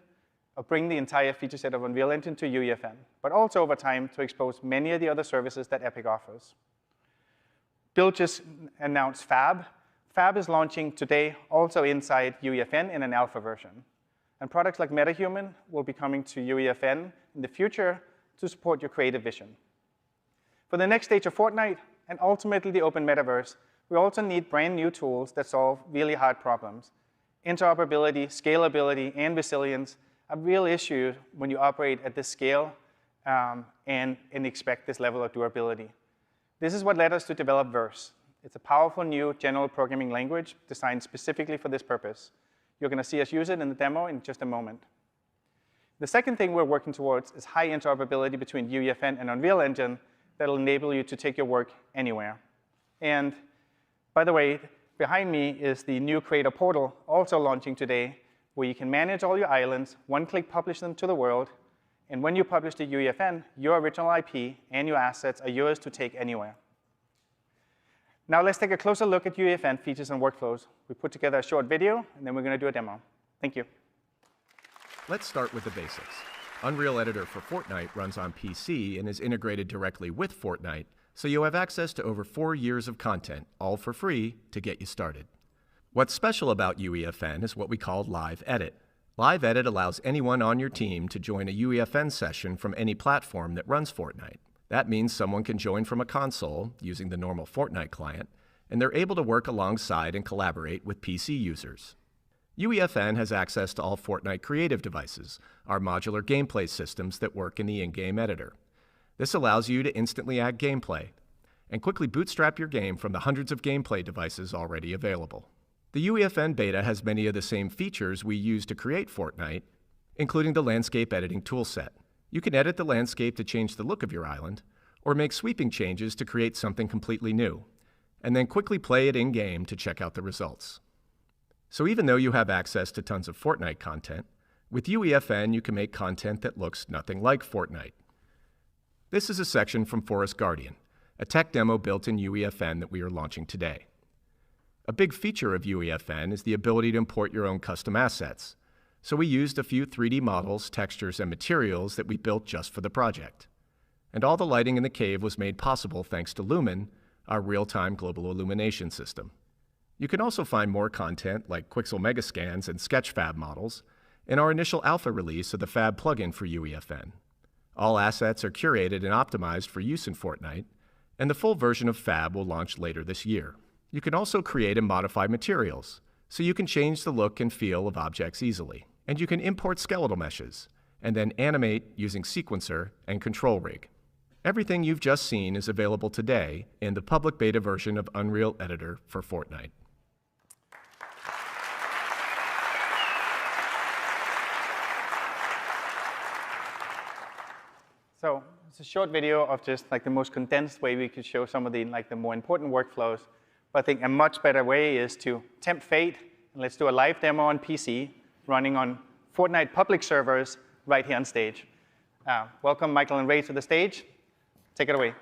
or bring the entire feature set of Unreal Engine to UEFN, but also over time to expose many of the other services that Epic offers. Bill just announced Fab. Fab is launching today also inside UEFN in an alpha version. And products like MetaHuman will be coming to UEFN in the future to support your creative vision. For the next stage of Fortnite, and ultimately the open metaverse, we also need brand new tools that solve really hard problems. Interoperability, scalability, and resilience are real issues when you operate at this scale and expect this level of durability. This is what led us to develop Verse. It's a powerful new general programming language designed specifically for this purpose. You're going to see us use it in the demo in just a moment. The second thing we're working towards is high interoperability between UEFN and Unreal Engine that will enable you to take your work anywhere. And by the way, behind me is the new Creator Portal, also launching today, where you can manage all your islands, one-click publish them to the world, and when you publish to UEFN, your original IP and your assets are yours to take anywhere. Now let's take a closer look at UEFN features and workflows. We put together a short video, and then we're going to do a demo. Thank you. Let's start with the basics. Unreal Editor for Fortnite runs on PC and is integrated directly with Fortnite, so you have access to over 4 years of content, all for free, to get you started. What's special about UEFN is what we call Live Edit. Live Edit allows anyone on your team to join a UEFN session from any platform that runs Fortnite. That means someone can join from a console using the normal Fortnite client, and they're able to work alongside and collaborate with PC users. UEFN has access to all Fortnite creative devices, our modular gameplay systems that work in the in-game editor. This allows you to instantly add gameplay and quickly bootstrap your game from the hundreds of gameplay devices already available. The UEFN beta has many of the same features we use to create Fortnite, including the landscape editing toolset. You can edit the landscape to change the look of your island, or make sweeping changes to create something completely new, and then quickly play it in-game to check out the results. So even though you have access to tons of Fortnite content, with UEFN you can make content that looks nothing like Fortnite. This is a section from Forest Guardian, a tech demo built in UEFN that we are launching today. A big feature of UEFN is the ability to import your own custom assets, so we used a few 3D models, textures, and materials that we built just for the project. And all the lighting in the cave was made possible thanks to Lumen, our real-time global illumination system. You can also find more content like Quixel Megascans and Sketchfab models in our initial alpha release of the Fab plugin for UEFN. All assets are curated and optimized for use in Fortnite, and the full version of Fab will launch later this year. You can also create and modify materials, so you can change the look and feel of objects easily. And you can import skeletal meshes, and then animate using Sequencer and Control Rig. Everything you've just seen is available today in the public beta version of Unreal Editor for Fortnite. So it's a short video of just like the most condensed way we could show some of the more important workflows. But I think a much better way is to tempt fate, and let's do a live demo on PC running on Fortnite public servers right here on stage. Welcome Michael and Ray to the stage. Take it away.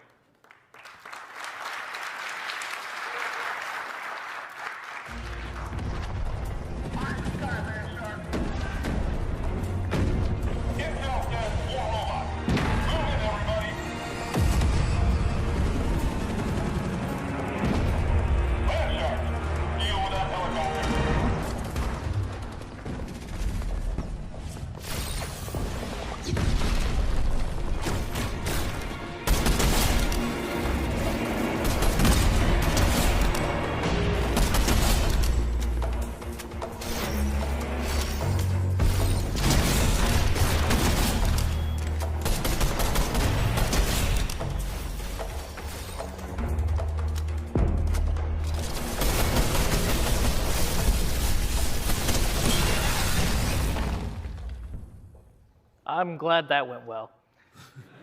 I'm glad that went well.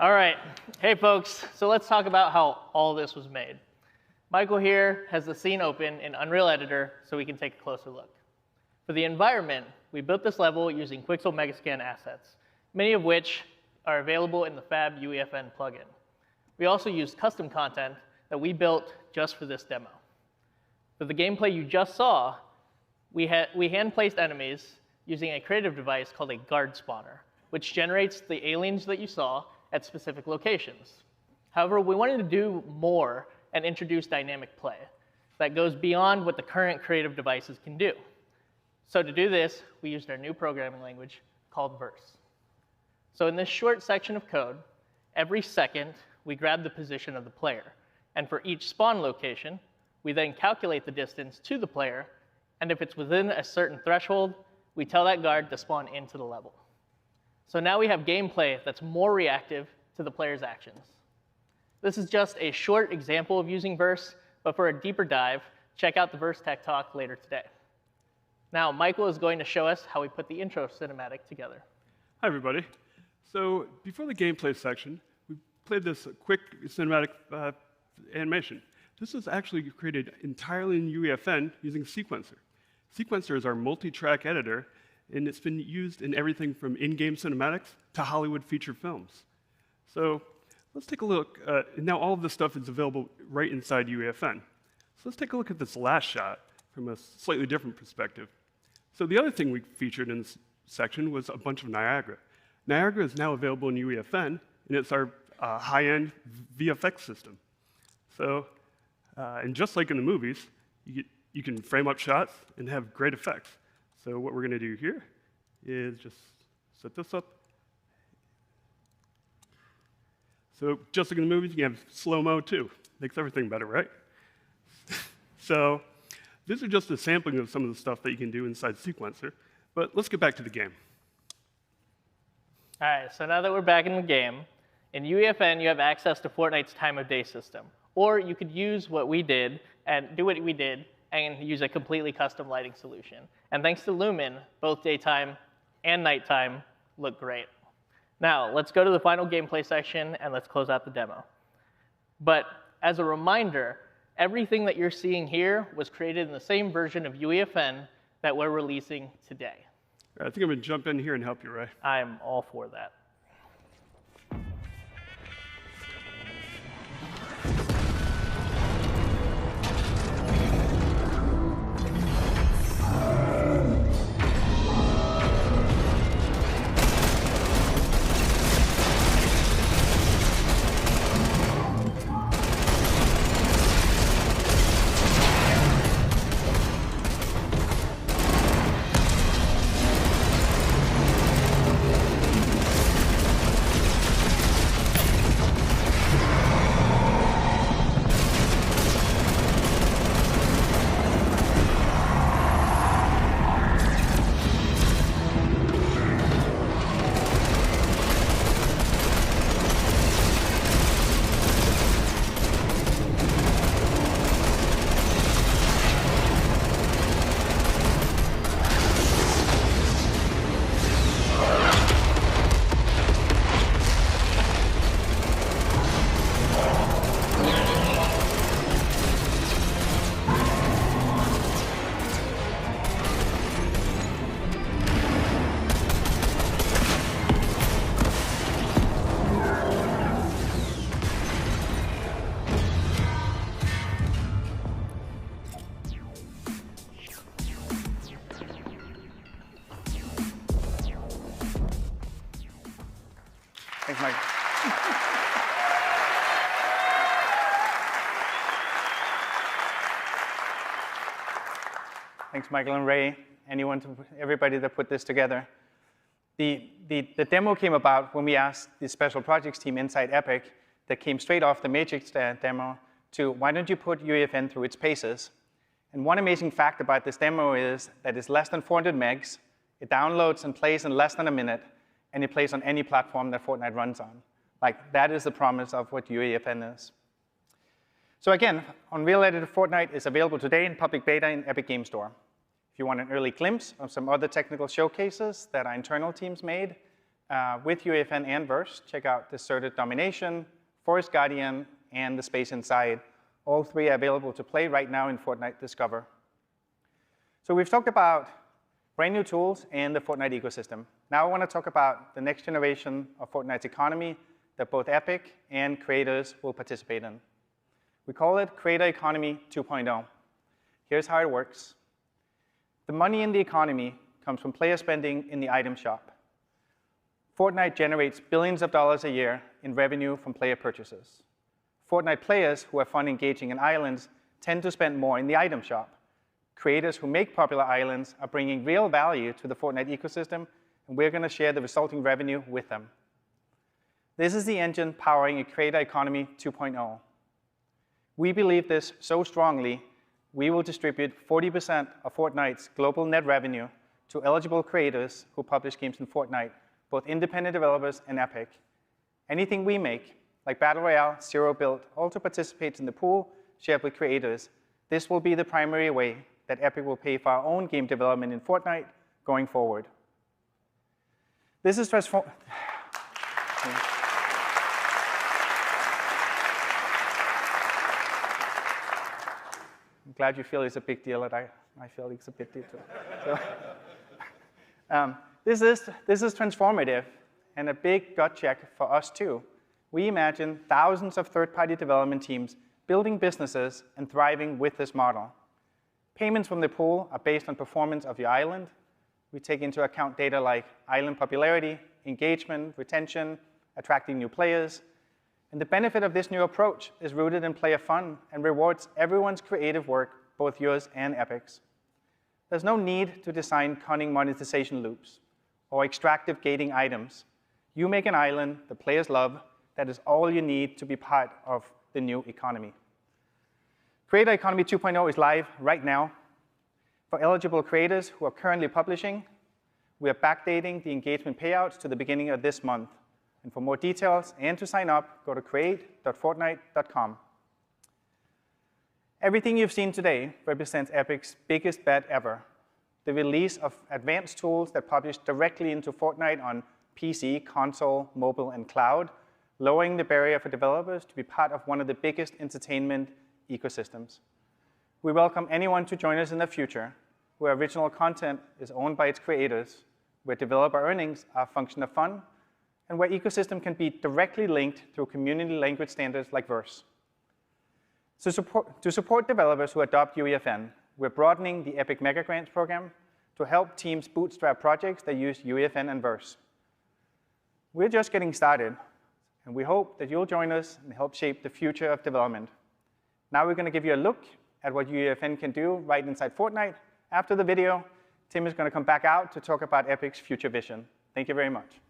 All right, hey folks, so let's talk about how all this was made. Michael here has the scene open in Unreal Editor so we can take a closer look. For the environment, we built this level using Quixel Megascan assets, many of which are available in the Fab UEFN plugin. We also used custom content that we built just for this demo. For the gameplay you just saw, we hand-placed enemies using a creative device called a guard spawner, which generates the aliens that you saw at specific locations. However, we wanted to do more and introduce dynamic play that goes beyond what the current creative devices can do. So to do this, we used our new programming language called Verse. So in this short section of code, every second, we grab the position of the player. And for each spawn location, we then calculate the distance to the player. And if it's within a certain threshold, we tell that guard to spawn into the level. So now we have gameplay that's more reactive to the player's actions. This is just a short example of using Verse, but for a deeper dive, check out the Verse Tech Talk later today. Now, Michael is going to show us how we put the intro cinematic together. Hi, everybody. So before the gameplay section, we played this quick cinematic animation. This was actually created entirely in UEFN using Sequencer. Sequencer is our multi-track editor, and it's been used in everything from in-game cinematics to Hollywood feature films. So let's take a look. Now all of this stuff is available right inside UEFN. So let's take a look at this last shot from a slightly different perspective. So the other thing we featured in this section was a bunch of Niagara. Niagara is now available in UEFN, and it's our high-end VFX system. So, and just like in the movies, you can frame up shots and have great effects. So what we're going to do here is just set this up. So just like in the movies, you can have slow-mo too. Makes everything better, right? So these are just a sampling of some of the stuff that you can do inside Sequencer. But let's get back to the game. All right, so now that we're back in the game, in UEFN, you have access to Fortnite's time of day system. Or you could use what we did and do what we did and use a completely custom lighting solution. And thanks to Lumen, both daytime and nighttime look great. Now, let's go to the final gameplay section and let's close out the demo. But as a reminder, everything that you're seeing here was created in the same version of UEFN that we're releasing today. I think I'm going to jump in here and help you, Ray. I'm all for that. Thanks, Mike. Thanks, Michael and Ray, everybody that put this together. The demo came about when we asked the special projects team inside Epic that came straight off the Matrix demo to, why don't you put UEFN through its paces? And one amazing fact about this demo is that it's less than 400 megs, it downloads and plays in less than a minute, and it plays on any platform that Fortnite runs on. Like, that is the promise of what UEFN is. So again, Unreal Editor Fortnite is available today in public beta in Epic Game Store. If you want an early glimpse of some other technical showcases that our internal teams made, with UEFN and Verse, check out Deserted Domination, Forest Guardian, and The Space Inside. All three are available to play right now in Fortnite Discover. So we've talked about brand new tools and the Fortnite ecosystem. Now I want to talk about the next generation of Fortnite's economy that both Epic and creators will participate in. We call it Creator Economy 2.0. Here's how it works. The money in the economy comes from player spending in the item shop. Fortnite generates billions of dollars a year in revenue from player purchases. Fortnite players who have fun engaging in islands tend to spend more in the item shop. Creators who make popular islands are bringing real value to the Fortnite ecosystem, and we're going to share the resulting revenue with them. This is the engine powering a Creator Economy 2.0. We believe this so strongly, we will distribute 40% of Fortnite's global net revenue to eligible creators who publish games in Fortnite, both independent developers and Epic. Anything we make, like Battle Royale, Zero Build, also participates in the pool shared with creators. This will be the primary way that Epic will pay for our own game development in Fortnite going forward. This is I'm glad you feel it's a big deal, and I feel it's a big deal too. So, this is transformative and a big gut check for us too. We imagine thousands of third-party development teams building businesses and thriving with this model. Payments from the pool are based on performance of your island. We take into account data like island popularity, engagement, retention, attracting new players. And the benefit of this new approach is rooted in player fun and rewards everyone's creative work, both yours and Epic's. There's no need to design cunning monetization loops or extractive gating items. You make an island the players love. That is all you need to be part of the new economy. Creator Economy 2.0 is live right now. For eligible creators who are currently publishing, we are backdating the engagement payouts to the beginning of this month. And for more details and to sign up, go to create.fortnite.com. Everything you've seen today represents Epic's biggest bet ever. The release of advanced tools that publish directly into Fortnite on PC, console, mobile, and cloud, lowering the barrier for developers to be part of one of the biggest entertainment ecosystems. We welcome anyone to join us in the future, where original content is owned by its creators, where developer earnings are a function of fun, and where ecosystem can be directly linked through community language standards like Verse. So to support developers who adopt UEFN, we're broadening the Epic Mega Grants program to help teams bootstrap projects that use UEFN and Verse. We're just getting started, and we hope that you'll join us and help shape the future of development. Now we're going to give you a look at what UEFN can do right inside Fortnite. After the video, Tim is going to come back out to talk about Epic's future vision. Thank you very much.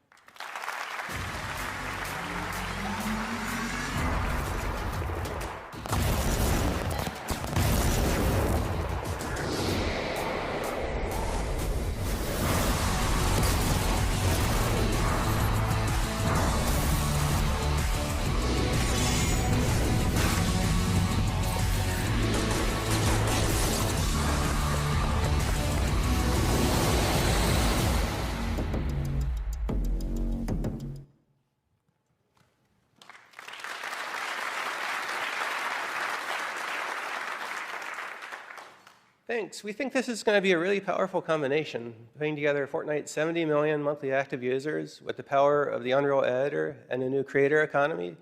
Thanks. We think this is going to be a really powerful combination, putting together Fortnite's 70 million monthly active users with the power of the Unreal Editor and a new creator economy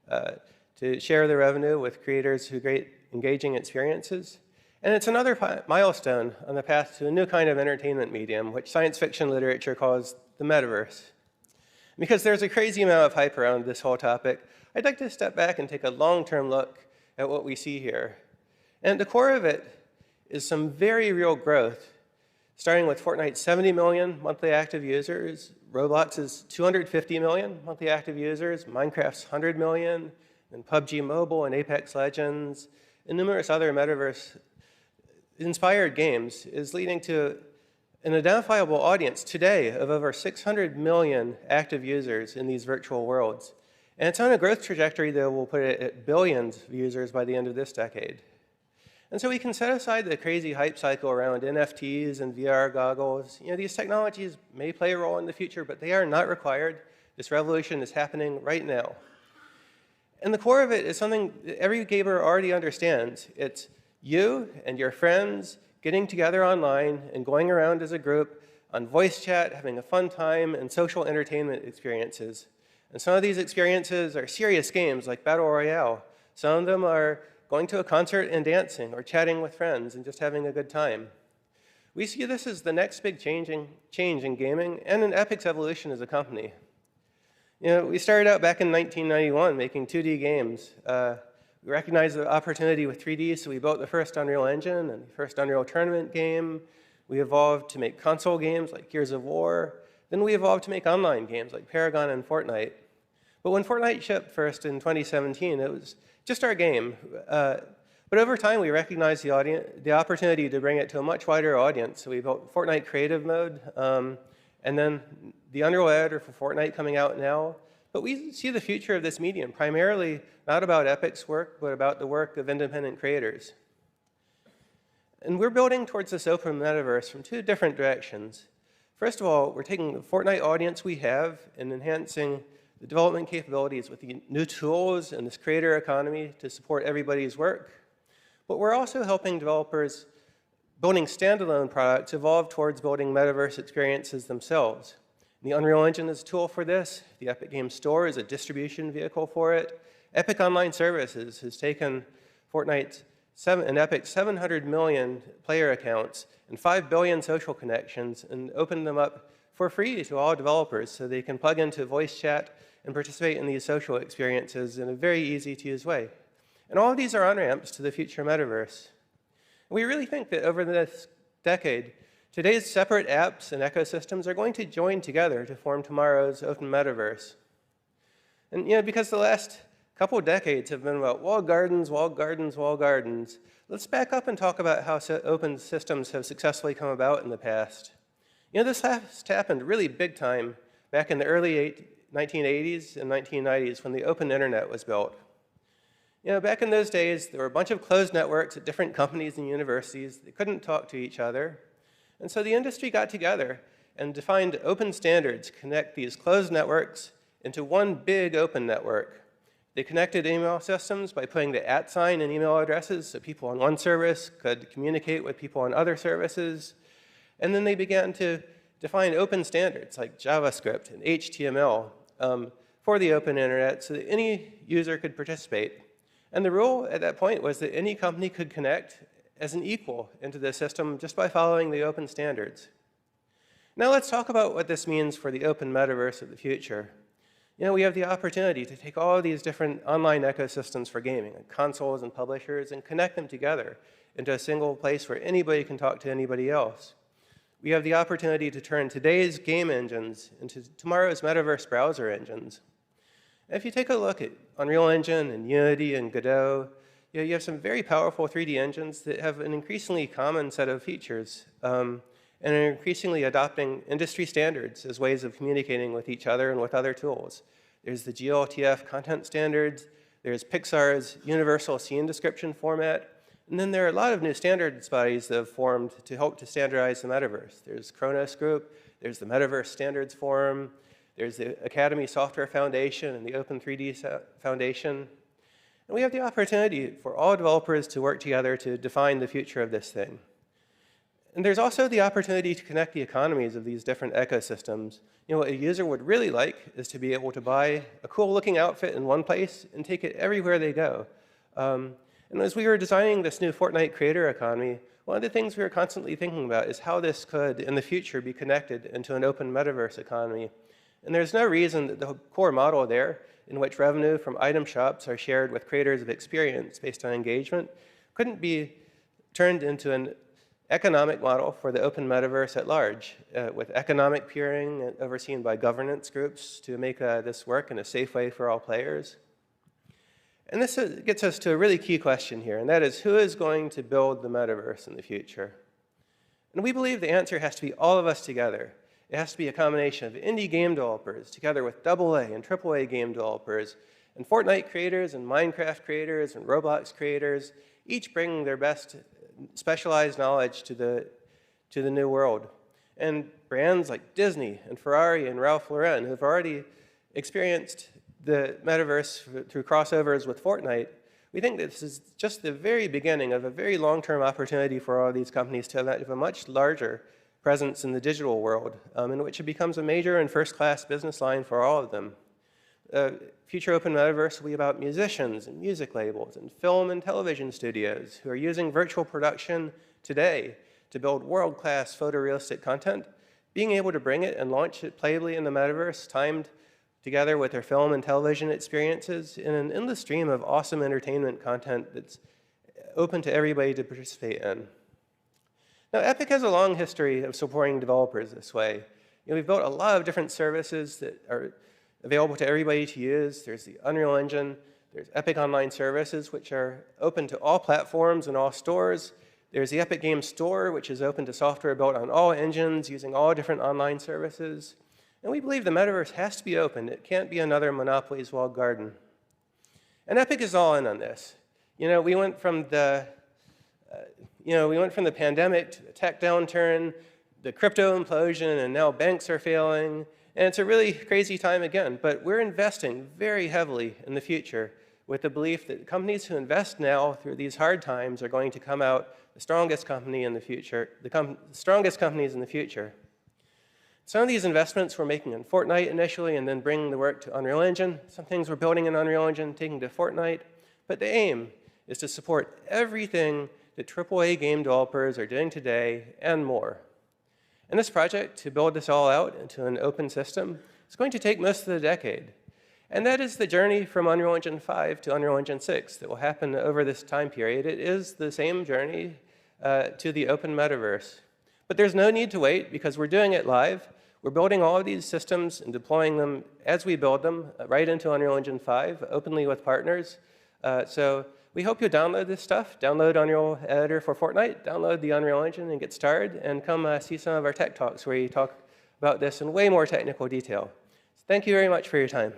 to share the revenue with creators who create engaging experiences. And it's another milestone on the path to a new kind of entertainment medium, which science fiction literature calls the metaverse. Because there's a crazy amount of hype around this whole topic, I'd like to step back and take a long-term look at what we see here. And at the core of it is some very real growth, starting with Fortnite's 70 million monthly active users, Roblox's 250 million monthly active users, Minecraft's 100 million, and PUBG Mobile and Apex Legends, and numerous other metaverse-inspired games, is leading to an identifiable audience today of over 600 million active users in these virtual worlds. And it's on a growth trajectory that will put it at billions of users by the end of this decade. And so we can set aside the crazy hype cycle around NFTs and VR goggles. These technologies may play a role in the future, but they are not required. This revolution is happening right now. And the core of it is something that every gamer already understands. It's you and your friends getting together online and going around as a group on voice chat, having a fun time, and social entertainment experiences. And some of these experiences are serious games like Battle Royale. Some of them are going to a concert and dancing, or chatting with friends and just having a good time. We see this as the next big change in gaming and in Epic's evolution as a company. We started out back in 1991 making 2D games. We recognized the opportunity with 3D, so we built the first Unreal Engine and the first Unreal Tournament game. We evolved to make console games like Gears of War. Then we evolved to make online games like Paragon and Fortnite. But when Fortnite shipped first in 2017, it was just our game. But over time, we recognized the opportunity to bring it to a much wider audience. So we built Fortnite Creative Mode, and then the Unreal Editor for Fortnite coming out now. But we see the future of this medium primarily not about Epic's work, but about the work of independent creators. And we're building towards this open metaverse from two different directions. First of all, we're taking the Fortnite audience we have and enhancing the development capabilities with the new tools and this creator economy to support everybody's work. But we're also helping developers building standalone products evolve towards building metaverse experiences themselves. The Unreal Engine is a tool for this. The Epic Games Store is a distribution vehicle for it. Epic Online Services has taken Fortnite's and Epic's 700 million player accounts and 5 billion social connections and opened them up for free to all developers so they can plug into voice chat and participate in these social experiences in a very easy-to-use way. And all of these are on-ramps to the future metaverse. We really think that over the next decade, today's separate apps and ecosystems are going to join together to form tomorrow's open metaverse. And because the last couple decades have been about walled gardens, walled gardens, walled gardens, let's back up and talk about how open systems have successfully come about in the past. This last happened really big time back in the early 1980s and 1990s when the open internet was built. Back in those days, there were a bunch of closed networks at different companies and universities. They couldn't talk to each other. And so the industry got together and defined open standards to connect these closed networks into one big open network. They connected email systems by putting the @ sign in email addresses so people on one service could communicate with people on other services. And then they began to define open standards like JavaScript and HTML for the open internet so that any user could participate. And the rule at that point was that any company could connect as an equal into the system just by following the open standards. Now let's talk about what this means for the open metaverse of the future. We have the opportunity to take all of these different online ecosystems for gaming, like consoles and publishers, and connect them together into a single place where anybody can talk to anybody else. We have the opportunity to turn today's game engines into tomorrow's metaverse browser engines. If you take a look at Unreal Engine and Unity and Godot, you have some very powerful 3D engines that have an increasingly common set of features and are increasingly adopting industry standards as ways of communicating with each other and with other tools. There's the GLTF content standards, there's Pixar's universal scene description format, and then there are a lot of new standards bodies that have formed to help to standardize the metaverse. There's Kronos Group, there's the Metaverse Standards Forum, there's the Academy Software Foundation and the Open 3D Foundation. And we have the opportunity for all developers to work together to define the future of this thing. And there's also the opportunity to connect the economies of these different ecosystems. What a user would really like is to be able to buy a cool-looking outfit in one place and take it everywhere they go. And as we were designing this new Fortnite creator economy, one of the things we were constantly thinking about is how this could, in the future, be connected into an open metaverse economy. And there's no reason that the core model there, in which revenue from item shops are shared with creators of experience based on engagement, couldn't be turned into an economic model for the open metaverse at large, with economic peering overseen by governance groups to make this work in a safe way for all players. And this gets us to a really key question here, and that is, who is going to build the metaverse in the future? And we believe the answer has to be all of us together. It has to be a combination of indie game developers together with AA and AAA game developers, and Fortnite creators and Minecraft creators and Roblox creators, each bringing their best specialized knowledge to the new world. And brands like Disney and Ferrari and Ralph Lauren, who've already experienced the metaverse through crossovers with Fortnite, we think that this is just the very beginning of a very long-term opportunity for all these companies to have a much larger presence in the digital world, in which it becomes a major and first-class business line for all of them. Future open metaverse will be about musicians and music labels and film and television studios who are using virtual production today to build world-class photorealistic content, being able to bring it and launch it playably in the metaverse, timed together with their film and television experiences in an endless stream of awesome entertainment content that's open to everybody to participate in. Now, Epic has a long history of supporting developers this way. We've built a lot of different services that are available to everybody to use. There's the Unreal Engine. There's Epic Online Services, which are open to all platforms and all stores. There's the Epic Games Store, which is open to software built on all engines using all different online services. And we believe the metaverse has to be open. It can't be another monopoly's walled garden. And Epic is all in on this. We went from the pandemic to the tech downturn, the crypto implosion, and now banks are failing. And it's a really crazy time again, but we're investing very heavily in the future with the belief that companies who invest now through these hard times are going to come out the strongest company in the future, strongest companies in the future. Some of these investments we're making in Fortnite initially and then bringing the work to Unreal Engine. Some things we're building in Unreal Engine, taking to Fortnite. But the aim is to support everything that AAA game developers are doing today and more. And this project, to build this all out into an open system, is going to take most of the decade. And that is the journey from Unreal Engine 5 to Unreal Engine 6 that will happen over this time period. It is the same journey to the open metaverse. But there's no need to wait because we're doing it live. We're building all of these systems and deploying them as we build them right into Unreal Engine 5 openly with partners. So we hope you'll download this stuff, download Unreal Editor for Fortnite, download the Unreal Engine and get started, and come see some of our tech talks where you talk about this in way more technical detail. So thank you very much for your time.